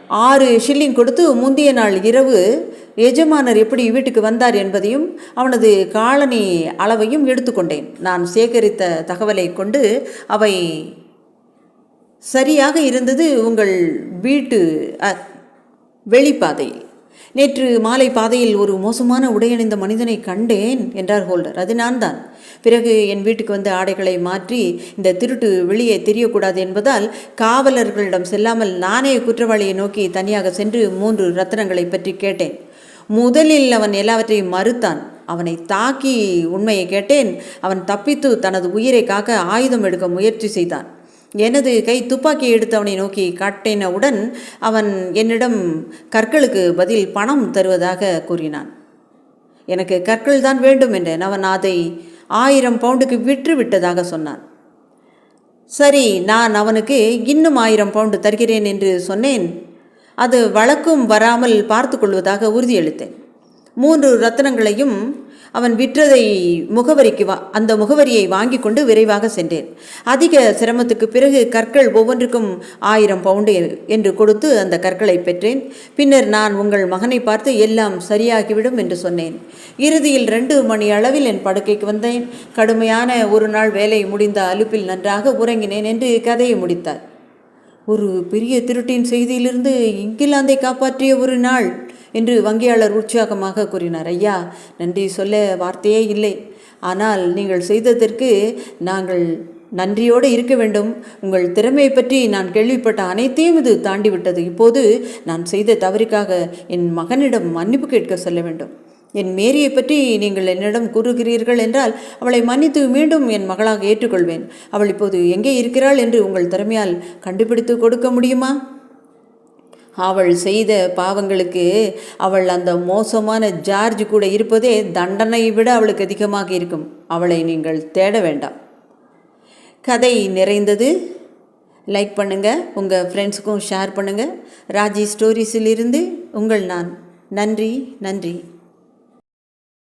6 ஷில்லிங் கொடுத்து முந்தைய நாள் இரவு எஜமானர் எப்படி வீட்டுக்கு வந்தார் என்பதையும் அவனது காலனி அளவையும் எடுத்துக்கொண்டேன். நான் சேகரித்த தகவலை கொண்டு அவை சரியாக இருந்தது. உங்கள் வீட்டு வெளிப்பாதையில் நேற்று மாலை பாதையில் ஒரு மோசமான உடையணிந்த மனிதனை கண்டேன் என்றார் ஹோல்டர். அது நான் தான். பிறகு என் வீட்டுக்கு வந்து ஆடைகளை மாற்றி இந்த திருட்டு வெளியே தெரியக்கூடாது என்பதால் காவலர்களிடம் செல்லாமல் நானே குற்றவாளியை நோக்கி தனியாக சென்று 3 ரத்தினங்களை பற்றி கேட்டேன். முதலில் அவன் எல்லாவற்றையும் மறுத்தான். அவனை தாக்கி உண்மையை கேட்டேன். அவன் தப்பித்து தனது உயிரை காக்க ஆயுதம் எடுக்க முயற்சி செய்தான். எனது கை துப்பாக்கியை எடுத்து அவனை நோக்கி காட்டினவுடன் அவன் என்னிடம் கற்களுக்கு பதில் பணம் தருவதாக கூறினான். எனக்கு கற்கள் தான் வேண்டும் என்றேன். அவன் அதை 1000 பவுண்டுக்கு விற்று விட்டதாக சொன்னான். சரி, நான் அவனுக்கு இன்னும் 1000 பவுண்டு தருகிறேன் என்று சொன்னேன். அது வழக்கும் வராமல் பார்த்து கொள்வதாக உறுதியளித்தேன். 3 ரத்தினங்களையும் அவன் விற்றதை அந்த முகவரியை வாங்கி கொண்டு விரைவாக சென்றேன். அதிக சிரமத்துக்கு பிறகு கற்கள் ஒவ்வொன்றுக்கும் 1000 பவுண்டு என்று கொடுத்து அந்த கற்களை பெற்றேன். பின்னர் நான் உங்கள் மகனை பார்த்து எல்லாம் சரியாகிவிடும் என்று சொன்னேன். இறுதியில் 2 மணி அளவில் என் படுக்கைக்கு வந்தேன். கடுமையான ஒரு நாள் வேலை முடிந்த அலுப்பில் நன்றாக உறங்கினேன் என்று கதையை முடித்தார். ஒரு பெரிய திருட்டின் செய்தியிலிருந்து இங்கிலாந்தை காப்பாற்றிய ஒரு நாள் என்று வங்கியாளர் உற்சாகமாக கூறினார். ஐயா, நன்றி சொல்ல வார்த்தையே இல்லை. ஆனால் நீங்கள் செய்ததற்கு நாங்கள் நன்றியோடு இருக்க வேண்டும். உங்கள் திறமையை பற்றி நான் கேள்விப்பட்ட அனைத்தையும் இது தாண்டிவிட்டது. இப்போது நான் செய்த தவறுக்காக என் மகனிடம் மன்னிப்பு கேட்க சொல்ல வேண்டும். என் மேரியை பற்றி நீங்கள் என்னிடம் கூறுகிறீர்கள் என்றால் அவளை மன்னித்து மீண்டும் என் மகளாக ஏற்றுக்கொள்வேன். அவள் இப்போது எங்கே இருக்கிறாள் என்று உங்கள் திறமையால் கண்டுபிடித்து கொடுக்க முடியுமா? அவள் செய்த பாவங்களுக்கு அவள் அந்த மோசமான ஜார்ஜ் கூட இருப்பதே தண்டனையை விட அவளுக்கு அதிகமாக இருக்கும். அவளை நீங்கள் தேட வேண்டாம். கதை நிறைந்தது. லைக் பண்ணுங்கள், உங்கள் ஃப்ரெண்ட்ஸுக்கும் ஷேர் பண்ணுங்கள். ராஜி ஸ்டோரிஸிலிருந்து உங்கள் நான். நன்றி.